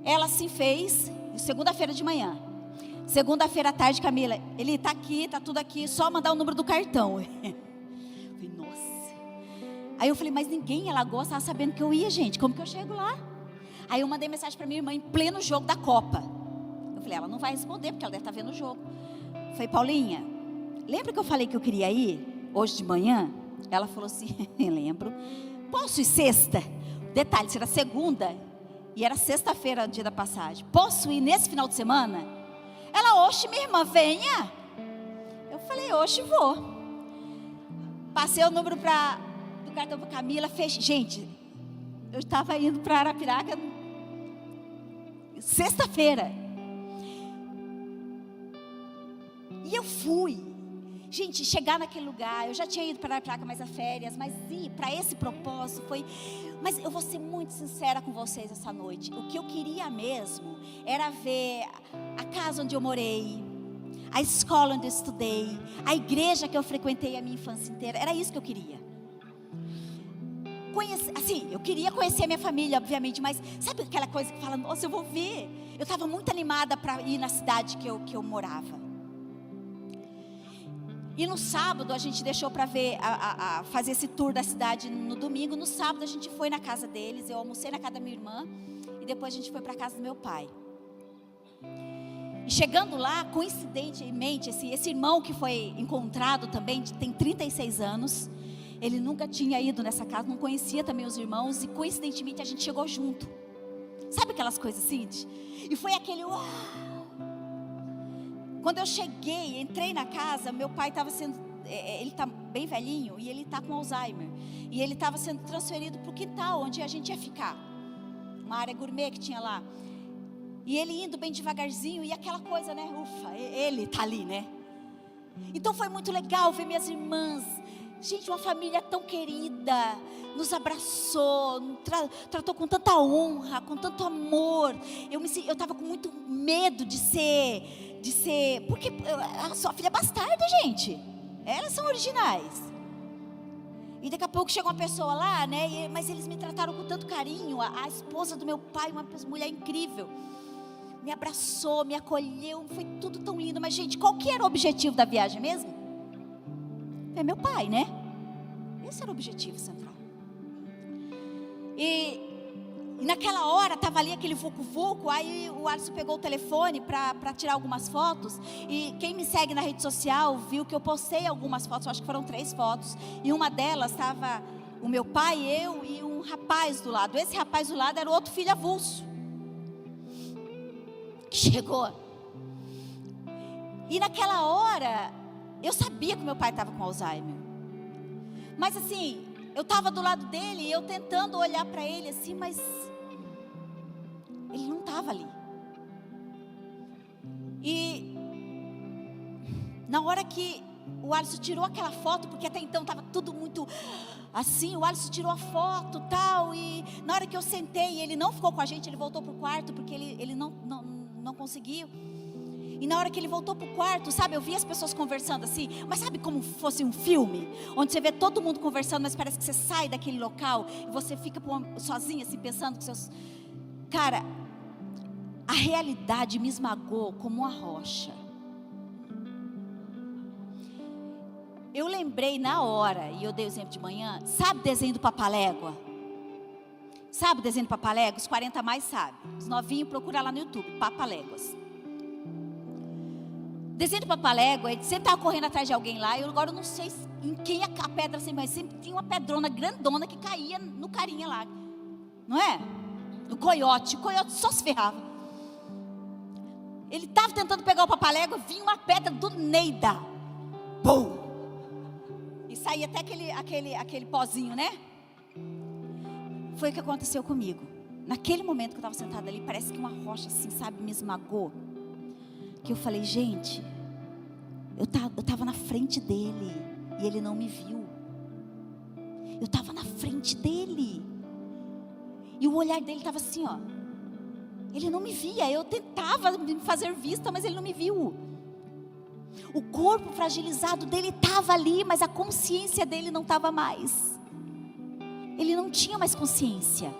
Ela assim fez, segunda-feira de manhã. Segunda-feira à tarde, Camila, ele está aqui, está tudo aqui, só mandar o número do cartão. Eu falei, nossa. Aí eu falei, mas ninguém em Alagoas estava sabendo que eu ia, gente, como que eu chego lá? Aí eu mandei mensagem para minha irmã em pleno jogo da Copa. Eu falei, ela não vai responder, porque ela deve estar vendo o jogo. Eu falei, Paulinha, lembra que eu falei que eu queria ir hoje de manhã? Ela falou assim, lembro. Posso ir sexta? Detalhe, será segunda e era sexta-feira, dia da passagem. Posso ir nesse final de semana? Ela, oxe, minha irmã, venha. Eu falei, oxe, vou. Passei o número do cartão para Camila, fechei. Gente, eu estava indo para Arapiraca sexta-feira. E eu fui. Gente, chegar naquele lugar, eu já tinha ido para Arapiraca mais a férias, mas ir para esse propósito foi... Mas eu vou ser muito sincera com vocês essa noite. O que eu queria mesmo era ver a casa onde eu morei, a escola onde eu estudei, a igreja que eu frequentei a minha infância inteira. Era isso que eu queria. Assim, eu queria conhecer a minha família, obviamente, mas sabe aquela coisa que fala, nossa, eu vou ver. Eu estava muito animada para ir na cidade que eu morava. E no sábado a gente deixou para ver, fazer esse tour da cidade no domingo. No sábado a gente foi na casa deles, eu almocei na casa da minha irmã e depois a gente foi para a casa do meu pai. E chegando lá, coincidentemente, esse irmão que foi encontrado também, tem 36 anos, ele nunca tinha ido nessa casa, não conhecia também os irmãos e coincidentemente a gente chegou junto. Sabe aquelas coisas assim? E foi aquele uau! Quando eu cheguei, entrei na casa, meu pai estava ele está bem velhinho e ele está com Alzheimer. E ele estava sendo transferido para o quintal, onde a gente ia ficar. Uma área gourmet que tinha lá. E ele indo bem devagarzinho e aquela coisa, né? Ufa, ele está ali, né? Então foi muito legal ver minhas irmãs. Gente, uma família tão querida, nos abraçou, tratou com tanta honra, com tanto amor. Eu estava com muito medo de ser, porque a sua filha é bastarda, gente. Elas são originais. E daqui a pouco chega uma pessoa lá, né? Mas eles me trataram com tanto carinho. A esposa do meu pai, uma mulher incrível, me abraçou, me acolheu. Foi tudo tão lindo. Mas, gente, qual que era o objetivo da viagem mesmo? É meu pai, né? Esse era o objetivo central. E naquela hora, estava ali aquele vucu-vucu. Aí o Alisson pegou o telefone para tirar algumas fotos. E quem me segue na rede social viu que eu postei algumas fotos. Acho que foram 3 fotos. E uma delas estava o meu pai, eu e um rapaz do lado. Esse rapaz do lado era o outro filho avulso que chegou. E naquela hora, eu sabia que meu pai estava com Alzheimer. Mas assim, eu estava do lado dele e eu tentando olhar para ele assim, mas ele não estava ali. E na hora que o Alisson tirou aquela foto, porque até então estava tudo muito assim, o Alisson tirou a foto e tal, e na hora que eu sentei, ele não ficou com a gente, ele voltou para o quarto, porque ele não conseguiu. E na hora que ele voltou para o quarto, sabe, eu vi as pessoas conversando assim, mas sabe como fosse um filme? Onde você vê todo mundo conversando, mas parece que você sai daquele local e você fica sozinha assim, pensando com seus... Cara, a realidade me esmagou como uma rocha. Eu lembrei na hora, e eu dei o exemplo de manhã, sabe o desenho do Papalégua? Sabe o desenho do Papalégua? Os 40 mais sabem. Os novinhos, procura lá no YouTube, Papaléguas. Desenho do Papalégua, ele sempre estava correndo atrás de alguém lá. Agora eu não sei em quem a pedra sempre, mas sempre tinha uma pedrona grandona que caía no carinha lá. Não é? No coiote. O coiote só se ferrava. Ele estava tentando pegar o Papalégua, vinha uma pedra do Neida. Bum! E saía até aquele pozinho, né? Foi o que aconteceu comigo. Naquele momento que eu estava sentada ali, parece que uma rocha assim, sabe, me esmagou. Que eu falei, gente, eu estava na frente dele e ele não me viu. Eu estava na frente dele e o olhar dele estava assim, ó. Ele não me via. Eu tentava me fazer vista, mas ele não me viu. O corpo fragilizado dele estava ali, mas a consciência dele não estava mais. Ele não tinha mais consciência.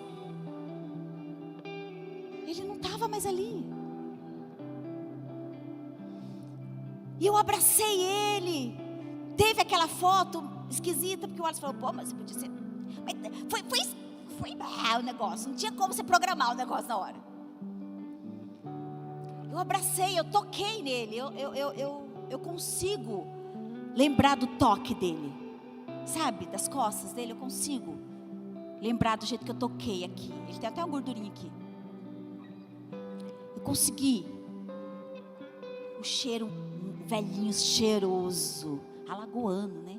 Ele não estava mais ali. E eu abracei ele. Teve aquela foto esquisita, porque o Alisson falou, pô, mas podia ser... Mas foi o negócio, não tinha como você programar o negócio na hora. Eu abracei, eu toquei nele, eu consigo lembrar do toque dele, sabe, das costas dele, eu consigo lembrar do jeito que eu toquei aqui. Ele tem até uma gordurinha aqui. Eu consegui. O cheiro, velhinho, cheiroso, alagoano, né?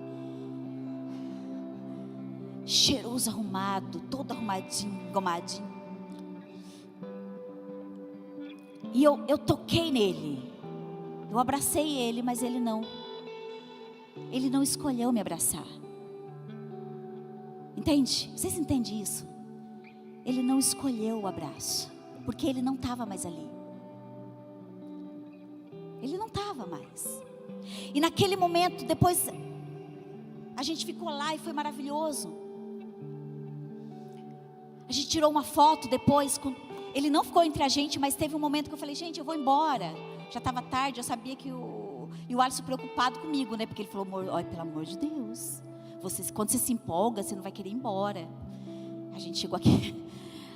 Cheiroso, arrumado, todo arrumadinho, engomadinho. E eu toquei nele. Eu abracei ele, mas ele não escolheu me abraçar. Entende? Vocês entendem isso? Ele não escolheu o abraço, porque ele não estava mais ali. Ele não estava mais. E naquele momento, depois, a gente ficou lá e foi maravilhoso. A gente tirou uma foto depois. Ele não ficou entre a gente, mas teve um momento que eu falei, gente, eu vou embora. Já estava tarde, eu sabia que E o Alisson preocupado comigo, né? Porque ele falou, olha, pelo amor de Deus. Quando você se empolga, você não vai querer ir embora. A gente chegou aqui.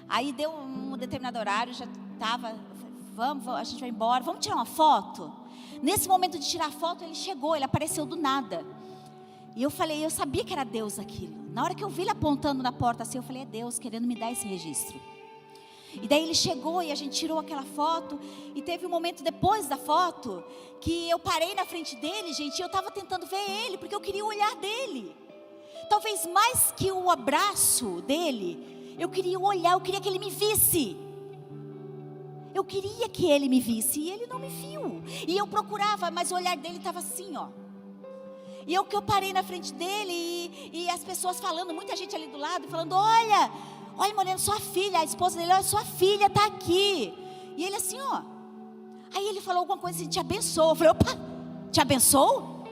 Aí deu um determinado horário, já estava, vamos, a gente vai embora, vamos tirar uma foto? Nesse momento de tirar a foto, ele chegou, ele apareceu do nada. E eu falei, eu sabia que era Deus aquilo. Na hora que eu vi ele apontando na porta assim, eu falei, é Deus querendo me dar esse registro. E daí ele chegou e a gente tirou aquela foto. E teve um momento depois da foto que eu parei na frente dele, gente, e eu estava tentando ver ele, porque eu queria o olhar dele. Talvez mais que o abraço dele, eu queria o olhar, eu queria que ele me visse. Eu queria que ele me visse e ele não me viu. E eu procurava, mas o olhar dele estava assim, ó. E eu parei na frente dele e as pessoas falando, muita gente ali do lado, falando, olha Moreno, sua filha, a esposa dele, olha, sua filha está aqui. E ele assim, ó. Aí ele falou alguma coisa assim, te abençoou. Eu falei, opa, te abençoou?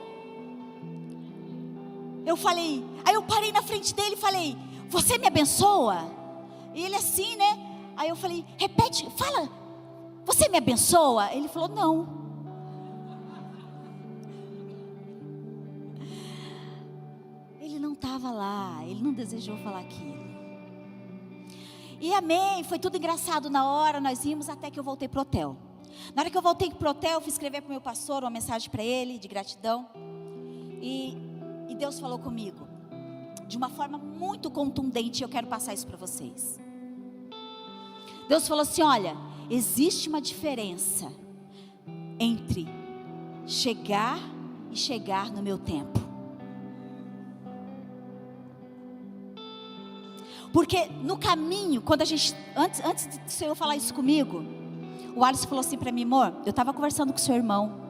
Eu falei, aí eu parei na frente dele e falei, você me abençoa? E ele assim, né? Aí eu falei, repete, fala, você me abençoa? Ele falou, não. Ele não estava lá, ele não desejou falar aquilo. E amém, foi tudo engraçado na hora, nós íamos até que eu voltei pro hotel. Na hora que eu voltei pro hotel, eu fui escrever para o meu pastor uma mensagem para ele, de gratidão. E Deus falou comigo, de uma forma muito contundente, eu quero passar isso para vocês. Deus falou assim, olha, existe uma diferença entre chegar e chegar no meu tempo. Porque no caminho, quando a gente, antes do Senhor falar isso comigo, o Alisson falou assim para mim, amor, eu estava conversando com o seu irmão,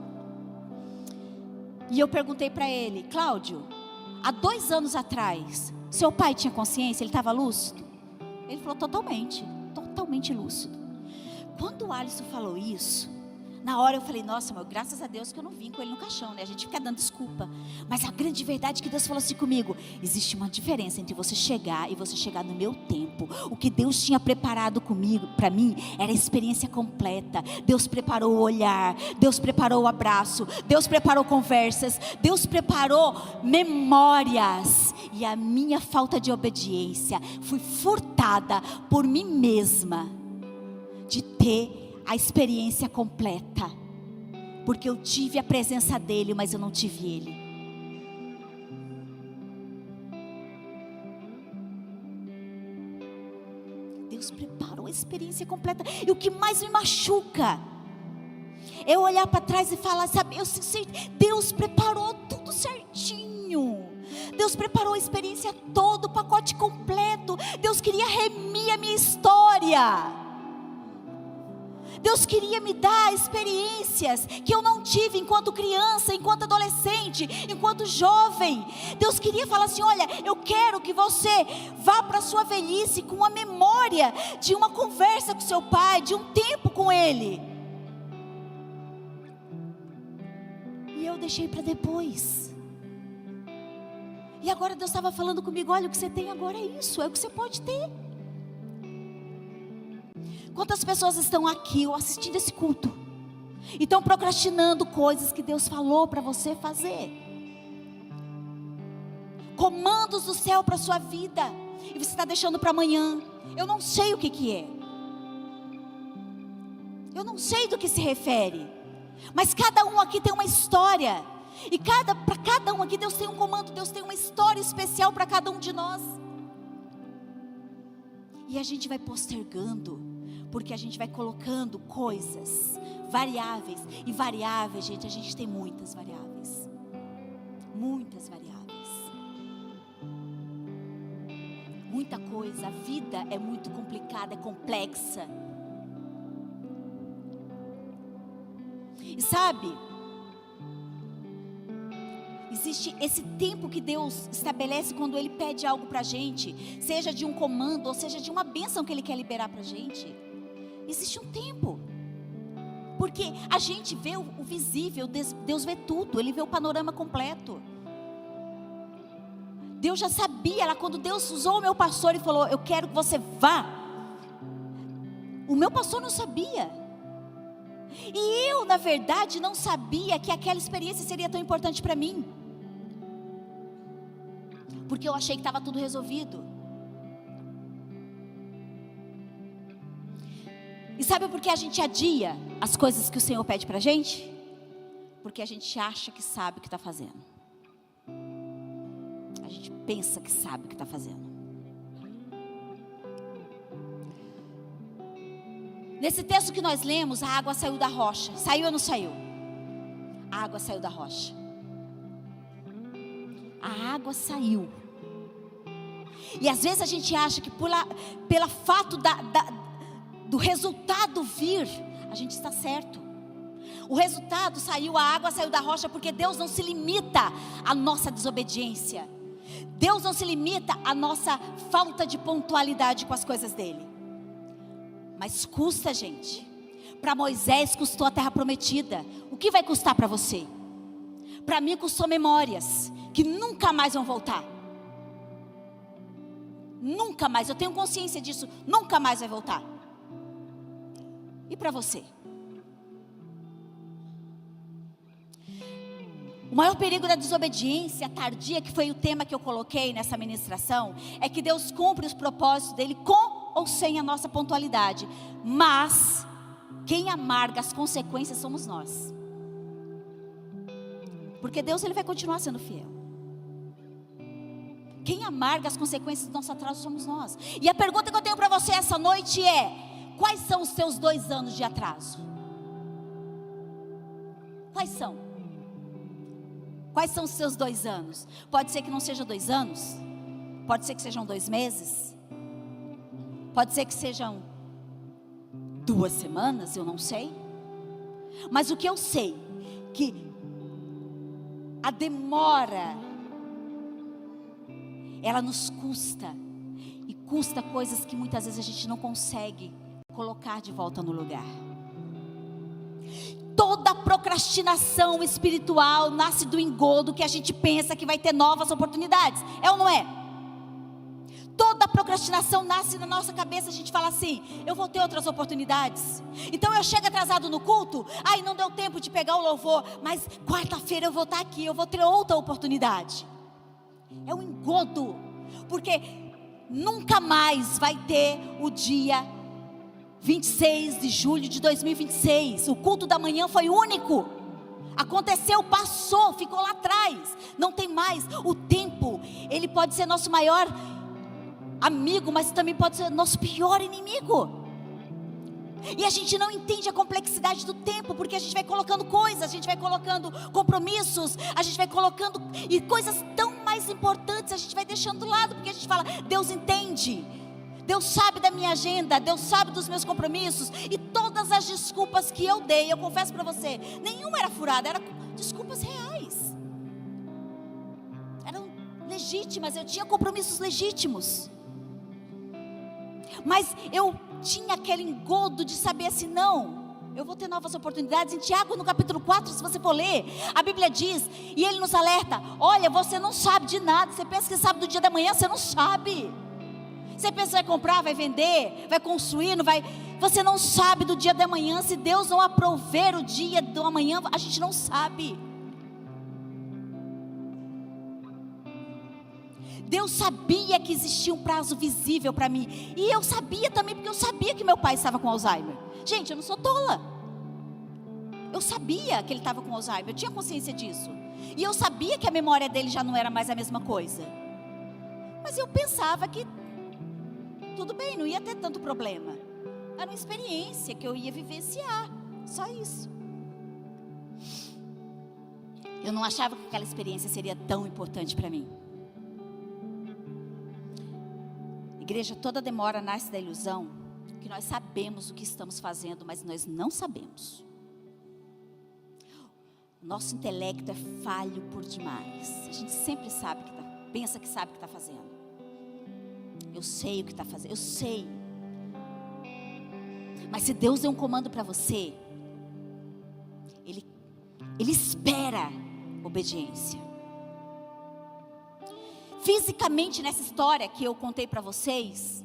e eu perguntei para ele, Cláudio, há 2 anos atrás, seu pai tinha consciência, ele estava lúcido? Ele falou, totalmente lúcido. Quando o Alisson falou isso, na hora eu falei, nossa, meu, graças a Deus que eu não vim com ele no caixão, né? A gente fica dando desculpa. Mas a grande verdade é que Deus falou assim comigo, existe uma diferença entre você chegar e você chegar no meu tempo. O que Deus tinha preparado comigo, para mim, era a experiência completa. Deus preparou o olhar, Deus preparou o abraço, Deus preparou conversas, Deus preparou memórias. E a minha falta de obediência, fui furtada por mim mesma de ter a experiência completa, porque eu tive a presença dele, mas eu não tive ele. Deus preparou a experiência completa. E o que mais me machuca é olhar para trás e falar, sabe, Deus preparou tudo certinho. Deus preparou a experiência toda, o pacote completo. Deus queria remir a minha história. Deus queria me dar experiências que eu não tive enquanto criança, enquanto adolescente, enquanto jovem. Deus queria falar assim: olha, eu quero que você vá para a sua velhice com a memória de uma conversa com seu pai, de um tempo com ele. E eu deixei para depois. E agora Deus estava falando comigo: olha, o que você tem agora é isso, é o que você pode ter. Quantas pessoas estão aqui ou assistindo esse culto e estão procrastinando coisas que Deus falou para você fazer? Comandos do céu para a sua vida, e você está deixando para amanhã. Eu não sei o que é. Eu não sei do que se refere. Mas cada um aqui tem uma história. E para cada um aqui Deus tem um comando, Deus tem uma história especial para cada um de nós. E a gente vai postergando, porque a gente vai colocando coisas, variáveis. E variáveis, gente, a gente tem muitas variáveis. Muitas variáveis. Muita coisa. A vida é muito complicada, é complexa. E sabe, existe esse tempo que Deus estabelece quando Ele pede algo para a gente, seja de um comando, ou seja de uma bênção que Ele quer liberar para a gente. Existe um tempo, porque a gente vê o visível, Deus vê tudo, Ele vê o panorama completo. Deus já sabia, lá quando Deus usou o meu pastor e falou: eu quero que você vá. O meu pastor não sabia. E eu, na verdade, não sabia que aquela experiência seria tão importante para mim. Porque eu achei que estava tudo resolvido. E sabe por que a gente adia as coisas que o Senhor pede para a gente? Porque a gente acha que sabe o que está fazendo. A gente pensa que sabe o que está fazendo. Nesse texto que nós lemos, a água saiu da rocha. Saiu ou não saiu? A água saiu da rocha. A água saiu. E às vezes a gente acha que pelo fato do resultado vir, a gente está certo. O resultado saiu, a água saiu da rocha, porque Deus não se limita à nossa desobediência. Deus não se limita à nossa falta de pontualidade com as coisas dele. Mas custa, gente. Para Moisés custou a terra prometida. O que vai custar para você? Para mim custou memórias que nunca mais vão voltar. Nunca mais, eu tenho consciência disso. Nunca mais vai voltar. E para você? O maior perigo da desobediência tardia, que foi o tema que eu coloquei nessa ministração, é que Deus cumpre os propósitos dele com ou sem a nossa pontualidade. Mas quem amarga as consequências somos nós. Porque Deus, ele vai continuar sendo fiel. Quem amarga as consequências do nosso atraso somos nós. E a pergunta que eu tenho para você essa noite é: quais são os seus 2 anos de atraso? Quais são? Quais são os seus 2 anos? Pode ser que não seja 2 anos. Pode ser que sejam 2 meses. Pode ser que sejam 2 semanas, eu não sei. Mas o que eu sei, que a demora, ela nos custa. E custa coisas que muitas vezes a gente não consegue colocar de volta no lugar. Toda procrastinação espiritual nasce do engodo que a gente pensa que vai ter novas oportunidades. É ou não é? Toda procrastinação nasce na nossa cabeça. A gente fala assim: eu vou ter outras oportunidades. Então eu chego atrasado no culto. Ai, não deu tempo de pegar o louvor. Mas quarta-feira eu vou estar aqui. Eu vou ter outra oportunidade. É um engodo. Porque nunca mais vai ter o dia 26 de julho de 2026. O culto da manhã foi único. Aconteceu, passou, ficou lá atrás. Não tem mais. O tempo, ele pode ser nosso maior amigo, mas também pode ser nosso pior inimigo. E a gente não entende a complexidade do tempo, porque a gente vai colocando coisas, a gente vai colocando compromissos, a gente vai colocando, e coisas tão mais importantes a gente vai deixando do lado, porque a gente fala: Deus entende. Deus sabe da minha agenda, Deus sabe dos meus compromissos. E todas as desculpas que eu dei, eu confesso para você, nenhuma era furada, eram desculpas reais. Eram legítimas, eu tinha compromissos legítimos. Mas eu tinha aquele engodo de saber assim, não, eu vou ter novas oportunidades. Em Tiago, no capítulo 4, se você for ler, a Bíblia diz, e ele nos alerta: olha, você não sabe de nada. Você pensa que sabe do dia da manhã, você não sabe. Você pensa que vai comprar, vai vender, vai construir, não vai. Você não sabe do dia da manhã. Se Deus não aprover o dia do amanhã, a gente não sabe. Deus sabia que existia um prazo visível para mim. E eu sabia também, porque eu sabia que meu pai estava com Alzheimer. Gente, eu não sou tola. Eu sabia que ele estava com Alzheimer, eu tinha consciência disso. E eu sabia que a memória dele já não era mais a mesma coisa. Mas eu pensava que tudo bem, não ia ter tanto problema. Era uma experiência que eu ia vivenciar, só isso. Eu não achava que aquela experiência seria tão importante para mim. Igreja, toda demora nasce da ilusão que nós sabemos o que estamos fazendo, mas nós não sabemos. Nosso intelecto é falho por demais. A gente sempre sabe pensa que sabe o que está fazendo. Eu sei o que está fazendo, eu sei. Mas se Deus deu um comando para você, Ele espera obediência. Fisicamente, nessa história que eu contei para vocês,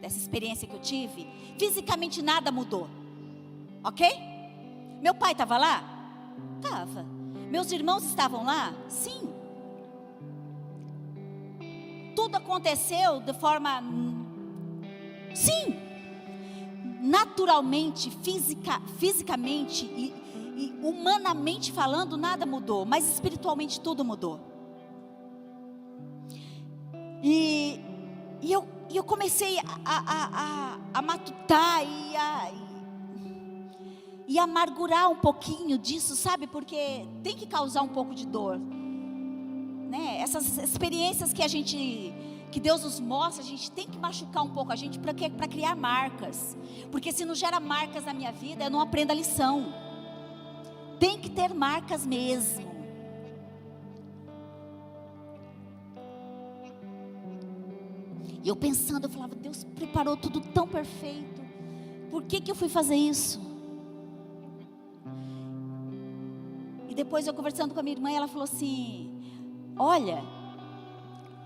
dessa experiência que eu tive, fisicamente nada mudou, ok? Meu pai estava lá? Estava. Meus irmãos estavam lá? Sim. Tudo aconteceu de forma... Sim. Naturalmente, fisicamente e humanamente falando, nada mudou, mas espiritualmente tudo mudou. E eu comecei a matutar e amargurar um pouquinho disso, sabe? Porque tem que causar um pouco de dor, né? Essas experiências que Deus nos mostra, a gente tem que machucar um pouco a gente para criar marcas. Porque se não gera marcas na minha vida, eu não aprendo a lição. Tem que ter marcas mesmo. E eu pensando, eu falava, Deus preparou tudo tão perfeito. Por que eu fui fazer isso? E depois eu conversando com a minha irmã, ela falou assim: olha,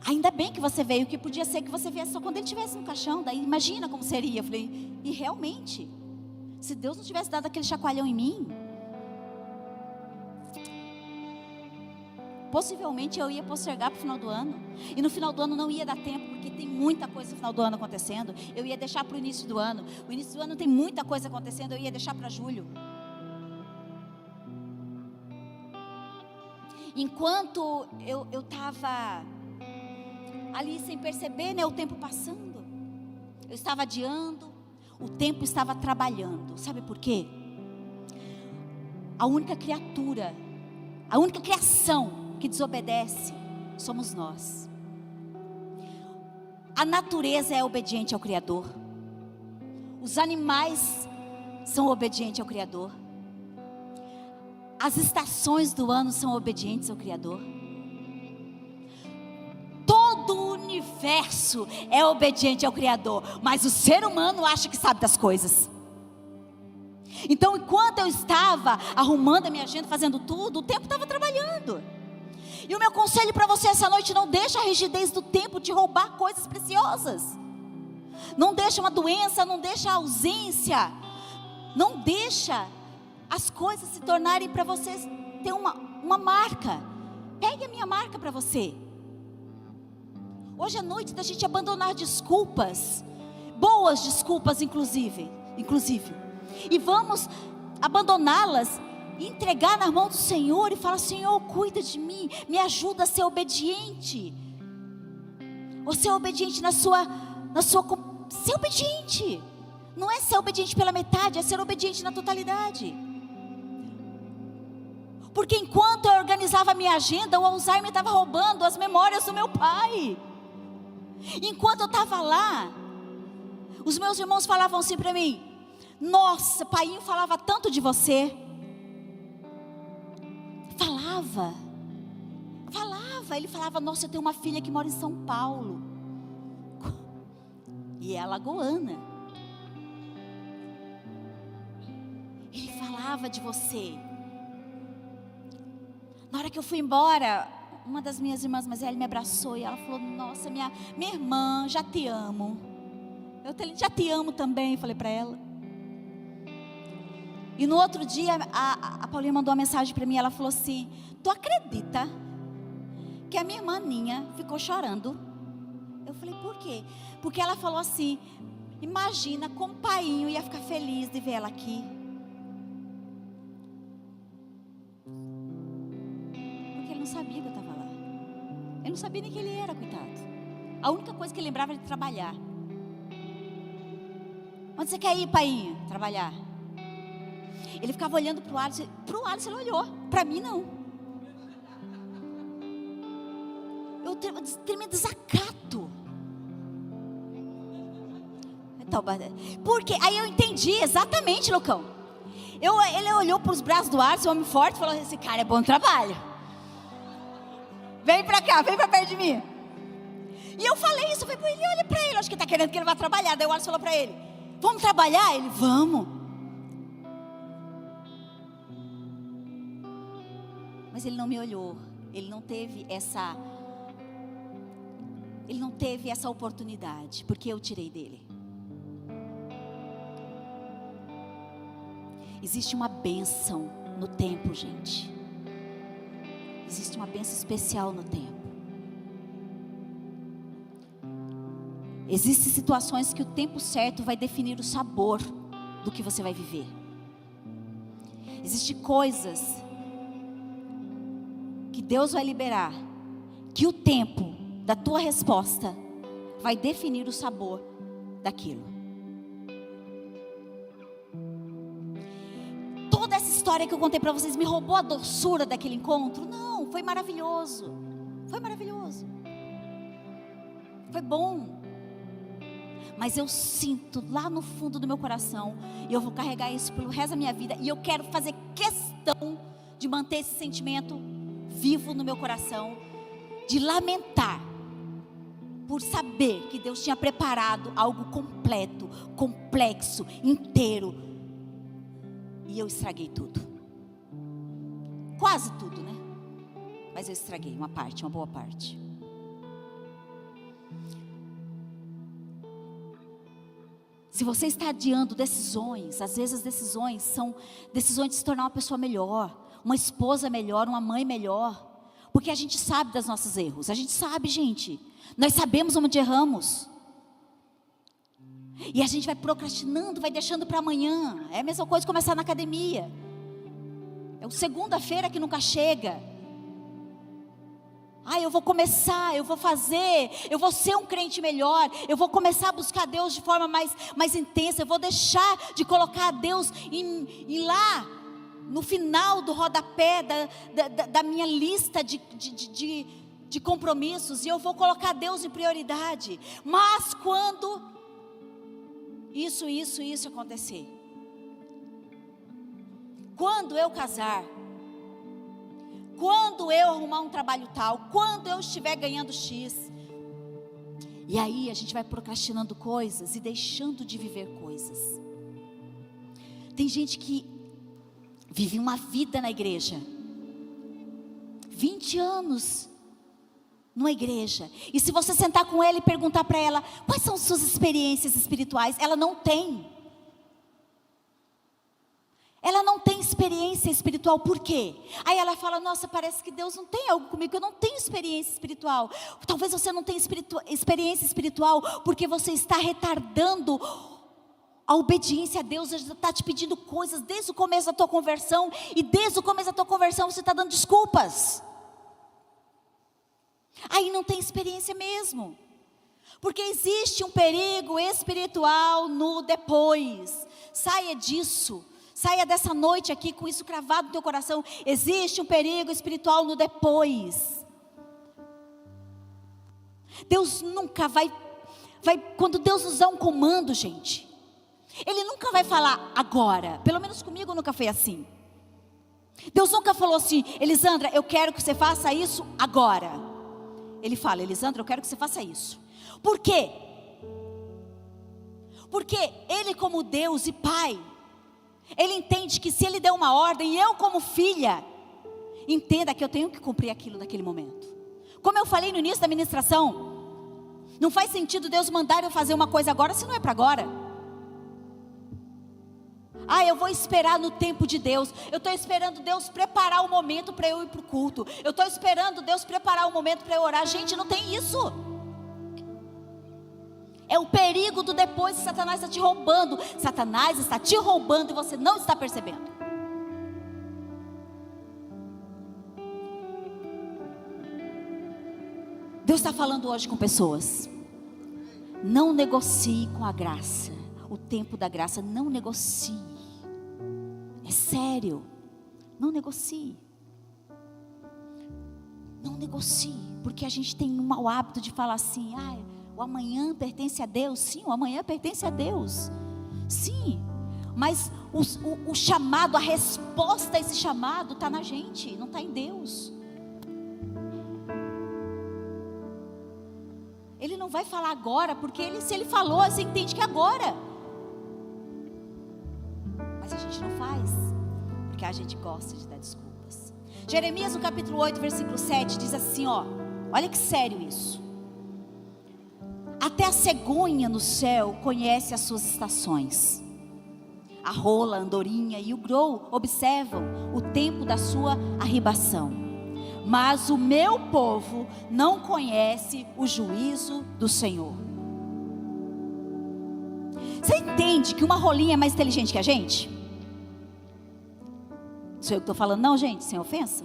ainda bem que você veio, que podia ser que você viesse só quando ele estivesse no caixão. Daí imagina como seria. Eu falei, e realmente, se Deus não tivesse dado aquele chacoalhão em mim, possivelmente eu ia postergar para o final do ano. E no final do ano não ia dar tempo, porque tem muita coisa no final do ano acontecendo. Eu ia deixar para o início do ano. O início do ano tem muita coisa acontecendo, eu ia deixar para julho. Enquanto eu estava ali sem perceber, né, o tempo passando, eu estava adiando, o tempo estava trabalhando. Sabe por quê? A única criatura, a única criação que desobedece somos nós. A natureza é obediente ao Criador. Os animais são obedientes ao Criador. As estações do ano são obedientes ao Criador. Todo o universo é obediente ao Criador, mas o ser humano acha que sabe das coisas. Então, enquanto eu estava arrumando a minha agenda, fazendo tudo, o tempo estava trabalhando. E o meu conselho para você essa noite: não deixa a rigidez do tempo te roubar coisas preciosas. Não deixa uma doença, não deixa a ausência, não deixa as coisas se tornarem para você ter uma marca. Pegue a minha marca para você. Hoje é noite da gente abandonar desculpas, boas desculpas inclusive, e vamos abandoná-las, entregar na mão do Senhor e falar: Senhor, cuida de mim, me ajuda a ser obediente. Ou ser obediente ser obediente. Não é ser obediente pela metade, é ser obediente na totalidade. Porque enquanto eu organizava a minha agenda, o Alzheimer estava roubando as memórias do meu pai. Enquanto eu estava lá Os meus irmãos falavam assim para mim: nossa, Painho falava tanto de você. Ele falava: nossa, eu tenho uma filha que mora em São Paulo e é alagoana. Ele falava de você. Na hora que eu fui embora, uma das minhas irmãs mais velhas me abraçou e ela falou: nossa, minha irmã, já te amo. Eu já te amo também, falei para ela. E no outro dia a Paulinha mandou uma mensagem para mim. Ela falou assim: tu acredita que a minha irmã Ninha ficou chorando? Eu falei: por quê? Porque ela falou assim: imagina como o Painho ia ficar feliz de ver ela aqui. Porque ele não sabia que eu estava lá. Ele não sabia nem quem ele era, coitado. A única coisa que ele lembrava era de trabalhar. Onde você quer ir, Painho? Trabalhar. Ele ficava olhando para o Alisson. Para o Alisson ele olhou, para mim não. Eu tremendo desacato. Então, porque aí eu entendi exatamente, Lucão. Ele olhou para os braços do Alisson, um homem forte, e falou: esse cara é bom trabalho. Vem para cá, vem para perto de mim. E eu falei isso, eu falei: ele olha para ele, acho que está querendo que ele vá trabalhar. Daí o Alisson falou para ele: vamos trabalhar? Ele: vamos. Mas ele não me olhou. Ele não teve essa oportunidade, porque eu tirei dele. Existe uma bênção no tempo, gente. Existe uma bênção especial no tempo. Existem situações que o tempo certo vai definir o sabor do que você vai viver. Existem coisas que Deus vai liberar, que o tempo da tua resposta vai definir o sabor daquilo. Toda essa história que eu contei para vocês me roubou a doçura daquele encontro? Não, foi maravilhoso. Foi maravilhoso. Foi bom. Mas eu sinto lá no fundo do meu coração, e eu vou carregar isso pelo resto da minha vida, e eu quero fazer questão de manter esse sentimento vivo no meu coração, de lamentar por saber que Deus tinha preparado algo completo, complexo, inteiro, e eu estraguei tudo. Quase tudo, né? Mas eu estraguei uma parte, uma boa parte. Se você está adiando decisões, às vezes as decisões são decisões de se tornar uma pessoa melhor, uma esposa melhor, uma mãe melhor, porque a gente sabe dos nossos erros. A gente sabe, gente. Nós sabemos onde erramos. E a gente vai procrastinando, vai deixando para amanhã. É a mesma coisa começar na academia. É o segunda-feira que nunca chega. Eu vou começar, eu vou fazer, eu vou ser um crente melhor, eu vou começar a buscar Deus de forma mais intensa, eu vou deixar de colocar Deus em lá, no final do rodapé da minha lista de compromissos, e eu vou colocar Deus em prioridade. Mas quando isso acontecer, quando eu casar, quando eu arrumar um trabalho tal, quando eu estiver ganhando X, e aí a gente vai procrastinando coisas e deixando de viver coisas. Tem gente que vive uma vida na igreja, 20 anos numa igreja, e se você sentar com ela e perguntar para ela quais são suas experiências espirituais, ela não tem. Ela não tem experiência espiritual. Por quê? Aí ela fala: nossa, parece que Deus não tem algo comigo, eu não tenho experiência espiritual. Talvez você não tenha experiência espiritual porque você está retardando a obediência a Deus. Ele está te pedindo coisas desde o começo da tua conversão, e desde o começo da tua conversão você está dando desculpas. Aí não tem experiência mesmo, porque existe um perigo espiritual no depois. Saia disso. Saia dessa noite aqui com isso cravado no teu coração. Existe um perigo espiritual no depois. Deus nunca vai Quando Deus nos dá um comando, gente, Ele nunca vai falar agora. Pelo menos comigo nunca foi assim. Deus nunca falou assim: Elisandra, eu quero que você faça isso agora. Ele fala: Elisandra, eu quero que você faça isso. Por quê? Porque Ele, como Deus e Pai, Ele entende que se Ele der uma ordem, eu como filha, entenda que eu tenho que cumprir aquilo naquele momento. Como eu falei no início da ministração, não faz sentido Deus mandar eu fazer uma coisa agora se não é para agora. Eu vou esperar no tempo de Deus. Eu estou esperando Deus preparar o momento para eu ir para o culto. Eu estou esperando Deus preparar o momento para eu orar. Gente, não tem isso. É o perigo do depois que Satanás está te roubando. Satanás está te roubando e você não está percebendo. Deus está falando hoje com pessoas. Não negocie com a graça. O tempo da graça, não negocie. É sério. Não negocie. Não negocie. Porque a gente tem um mau hábito de falar assim: o amanhã pertence a Deus. Sim, o amanhã pertence a Deus. Sim. Mas o chamado, a resposta a esse chamado está na gente, não está em Deus. Ele não vai falar agora, porque se ele falou, você entende que é agora. Mas a gente não faz, porque a gente gosta de dar desculpas. Jeremias no capítulo 8, versículo 7, diz assim, olha que sério isso. Até a cegonha no céu conhece as suas estações. A rola, a andorinha e o grou observam o tempo da sua arribação. Mas o meu povo não conhece o juízo do Senhor. Você entende que uma rolinha é mais inteligente que a gente? Sou eu que estou falando, não, gente, sem ofensa.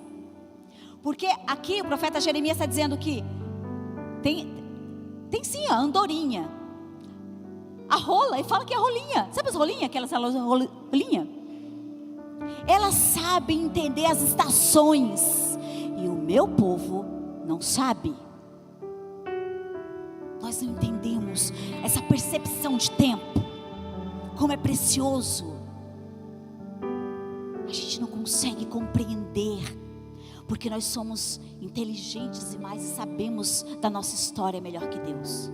Porque aqui o profeta Jeremias está dizendo que tem sim a andorinha, a rola, e fala que é a rolinha. Sabe as rolinhas? Aquelas rolinhas? Elas sabem entender as estações. E o meu povo não sabe. Nós não entendemos essa percepção de tempo, como é precioso. A gente não consegue compreender, porque nós somos inteligentes demais e sabemos da nossa história melhor que Deus.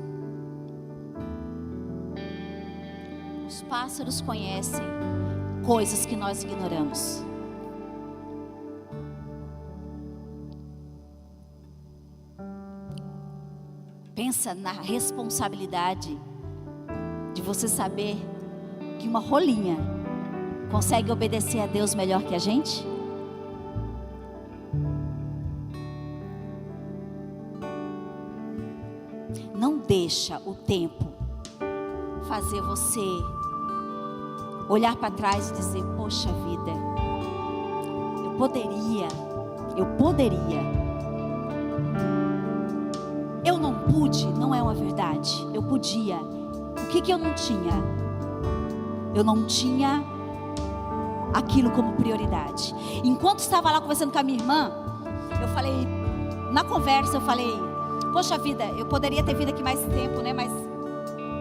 Os pássaros conhecem coisas que nós ignoramos. Pensa na responsabilidade de você saber que uma rolinha consegue obedecer a Deus melhor que a gente? Não deixa o tempo fazer você olhar para trás e dizer: poxa vida, eu poderia. Eu não pude, não é uma verdade. Eu podia. O que eu não tinha? Eu não tinha aquilo como prioridade. Enquanto estava lá conversando com a minha irmã, eu falei, na conversa eu falei: poxa vida, eu poderia ter vindo aqui mais tempo, né? Mas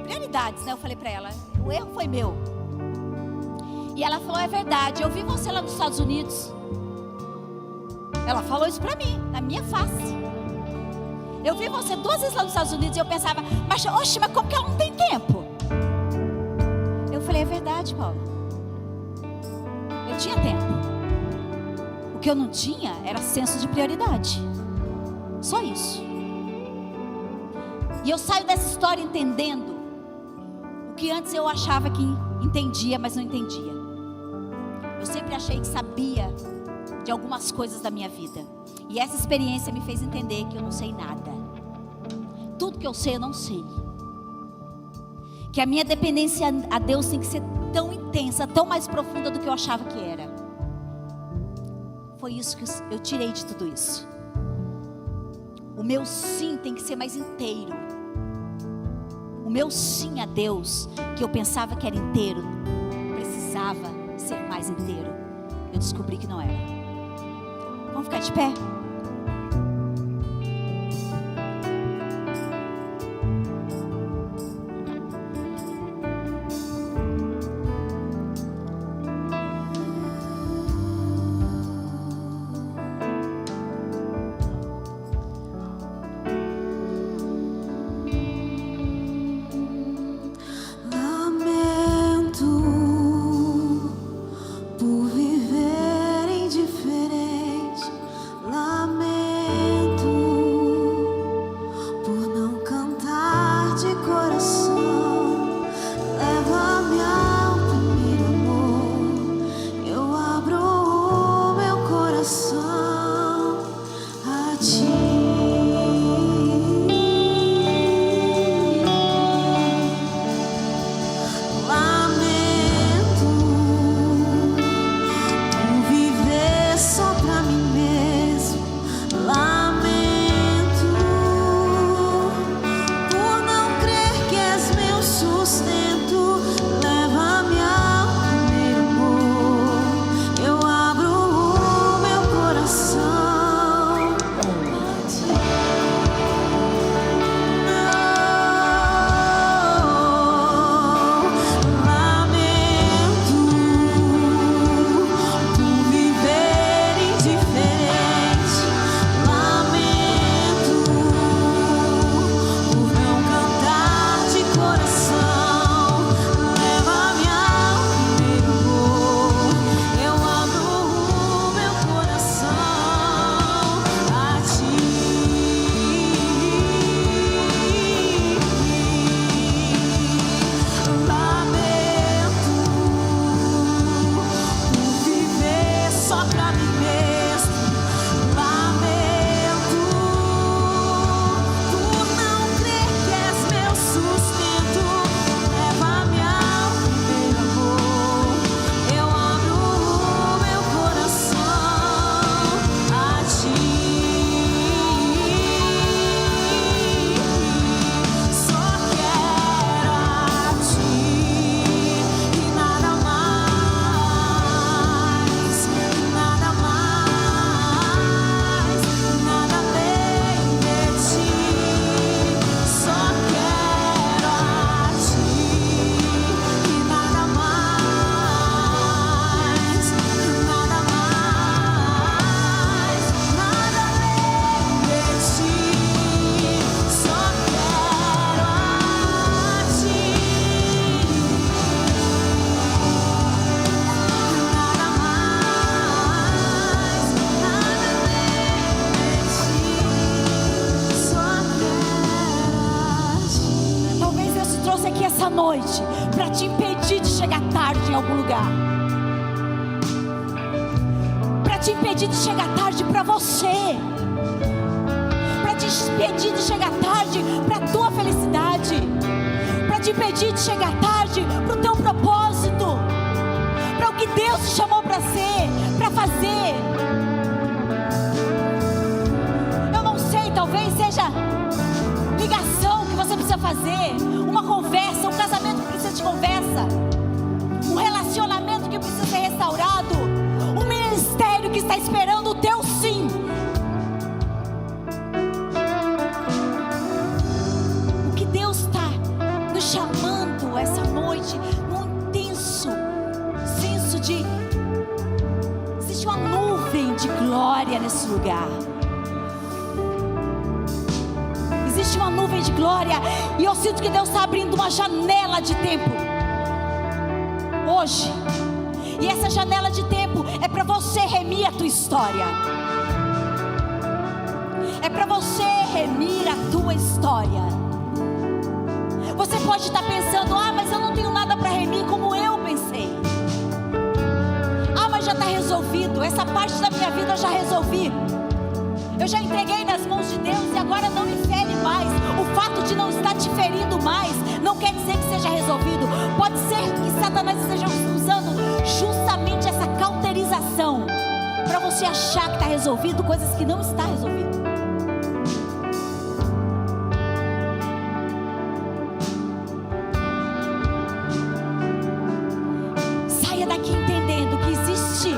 prioridades, né? Eu falei para ela, o erro foi meu. E ela falou: é verdade, eu vi você lá nos Estados Unidos. Ela falou isso para mim, na minha face. Eu vi você 2 vezes lá nos Estados Unidos e eu pensava: mas como que ela não tem tempo? Eu falei: é verdade, Paulo. Eu tinha tempo. O que eu não tinha era senso de prioridade. Só isso. E eu saio dessa história entendendo o que antes eu achava que entendia, mas não entendia. Eu sempre achei que sabia de algumas coisas da minha vida. E essa experiência me fez entender que eu não sei nada. Tudo que eu sei, eu não sei. Que a minha dependência a Deus tem que ser tão intensa, tão mais profunda do que eu achava que era. Foi isso que eu tirei de tudo isso. O meu sim tem que ser mais inteiro. O meu sim a Deus, que eu pensava que era inteiro, precisava ser mais inteiro. Eu descobri que não era. Vamos ficar de pé? aqui essa noite para te impedir de chegar tarde em algum lugar, para te impedir de chegar tarde para você, para te impedir de chegar tarde para a tua felicidade, para te impedir de chegar tarde para o teu propósito, para o que Deus te chamou para ser, para fazer. Eu não sei, talvez seja ligação que você precisa fazer, uma conversa, um casamento que precisa de conversa, um relacionamento que precisa ser restaurado, um ministério que está esperando o teu sim. O que Deus está nos chamando essa noite, num intenso senso de, existe uma nuvem de glória nesse lugar. Existe uma nuvem de glória, e eu sinto que Deus está abrindo uma janela de tempo hoje, e essa janela de tempo é para você remir a tua história, é para você remir a tua história. Você pode estar pensando, mas eu não tenho nada para remir, como eu pensei. Mas já está resolvido, essa parte da minha vida eu já resolvi, eu já entreguei nas mãos de Deus e agora não me fere mais. O fato de não estar te ferindo mais não quer dizer que seja resolvido. Pode ser que Satanás esteja usando justamente essa cauterização para você achar que está resolvido coisas que não está resolvido. Saia daqui entendendo que existe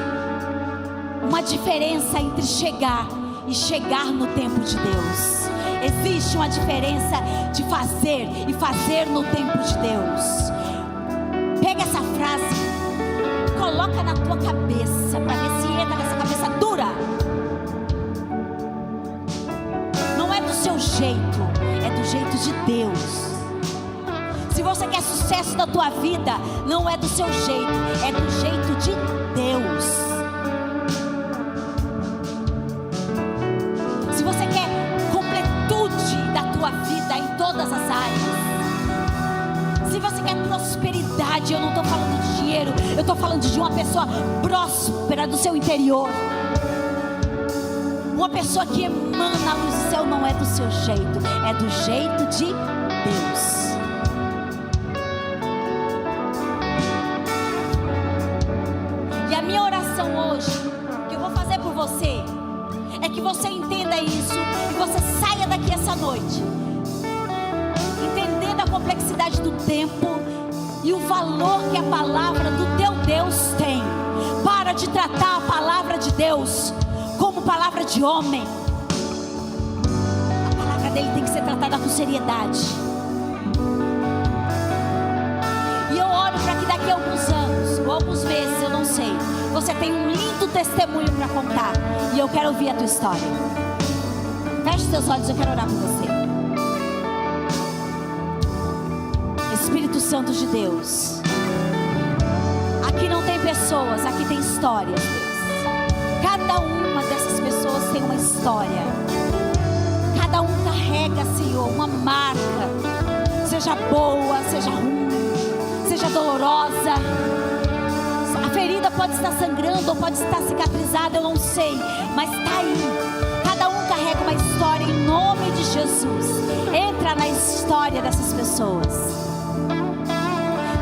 uma diferença entre chegar e chegar no tempo de Deus. Existe uma diferença de fazer e fazer no tempo de Deus. Pega essa frase, coloca na tua cabeça para ver se entra nessa cabeça dura. Não é do seu jeito, é do jeito de Deus. Se você quer sucesso na tua vida, não é do seu jeito, é do jeito de Deus. Se você quer completude da tua vida em todas as áreas, se você quer prosperidade, eu não estou falando de dinheiro, eu estou falando de uma pessoa próspera do seu interior, uma pessoa que emana a luz do céu. Não é do seu jeito, é do jeito de Deus. E a minha oração hoje, que eu vou fazer por você, é que você entenda isso e você saia daqui essa noite entendendo a complexidade do tempo e o valor que a palavra do teu Deus tem. Para de tratar a palavra de Deus como palavra de homem. A palavra dele tem que ser tratada com seriedade. E eu oro para que daqui a alguns anos ou alguns meses, eu não sei, você tem um lindo testemunho para contar, e eu quero ouvir a tua história. Feche seus olhos, eu quero orar por você. Espírito Santo de Deus, aqui não tem pessoas, aqui tem histórias, Deus. Cada uma dessas pessoas tem uma história. Cada um carrega, Senhor, uma marca, seja boa, seja ruim, seja dolorosa. A ferida pode estar sangrando ou pode estar cicatrizada, eu não sei, mas está aí. Cada um carrega uma história. Em nome de Jesus, entra na história dessas pessoas,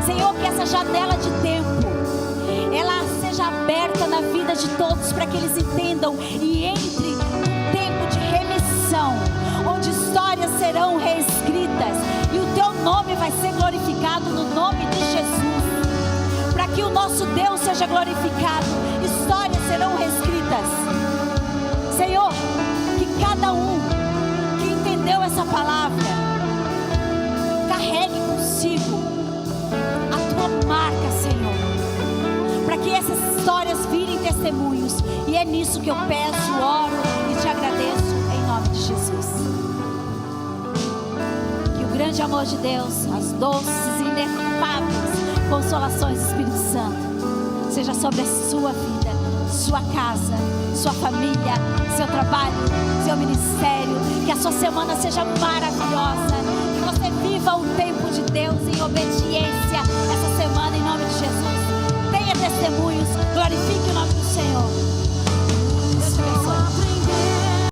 Senhor. Que essa janela de tempo, ela seja aberta na vida de todos, para que eles entendam e entre um tempo de remissão, onde histórias serão reescritas e o teu nome vai ser glorificado, no nome de Jesus. Para que o nosso Deus seja glorificado, histórias serão reescritas, Senhor. Que cada um que entendeu essa palavra carregue consigo a tua marca, Senhor, para que essas histórias virem testemunhos. E é nisso que eu peço, oro e te agradeço, em nome de Jesus. Que o grande amor de Deus, as doces e inefáveis consolações do Espírito Santo seja sobre a sua vida, sua casa, sua família, seu trabalho, seu ministério. Que a sua semana seja maravilhosa, que você viva o tempo de Deus em obediência.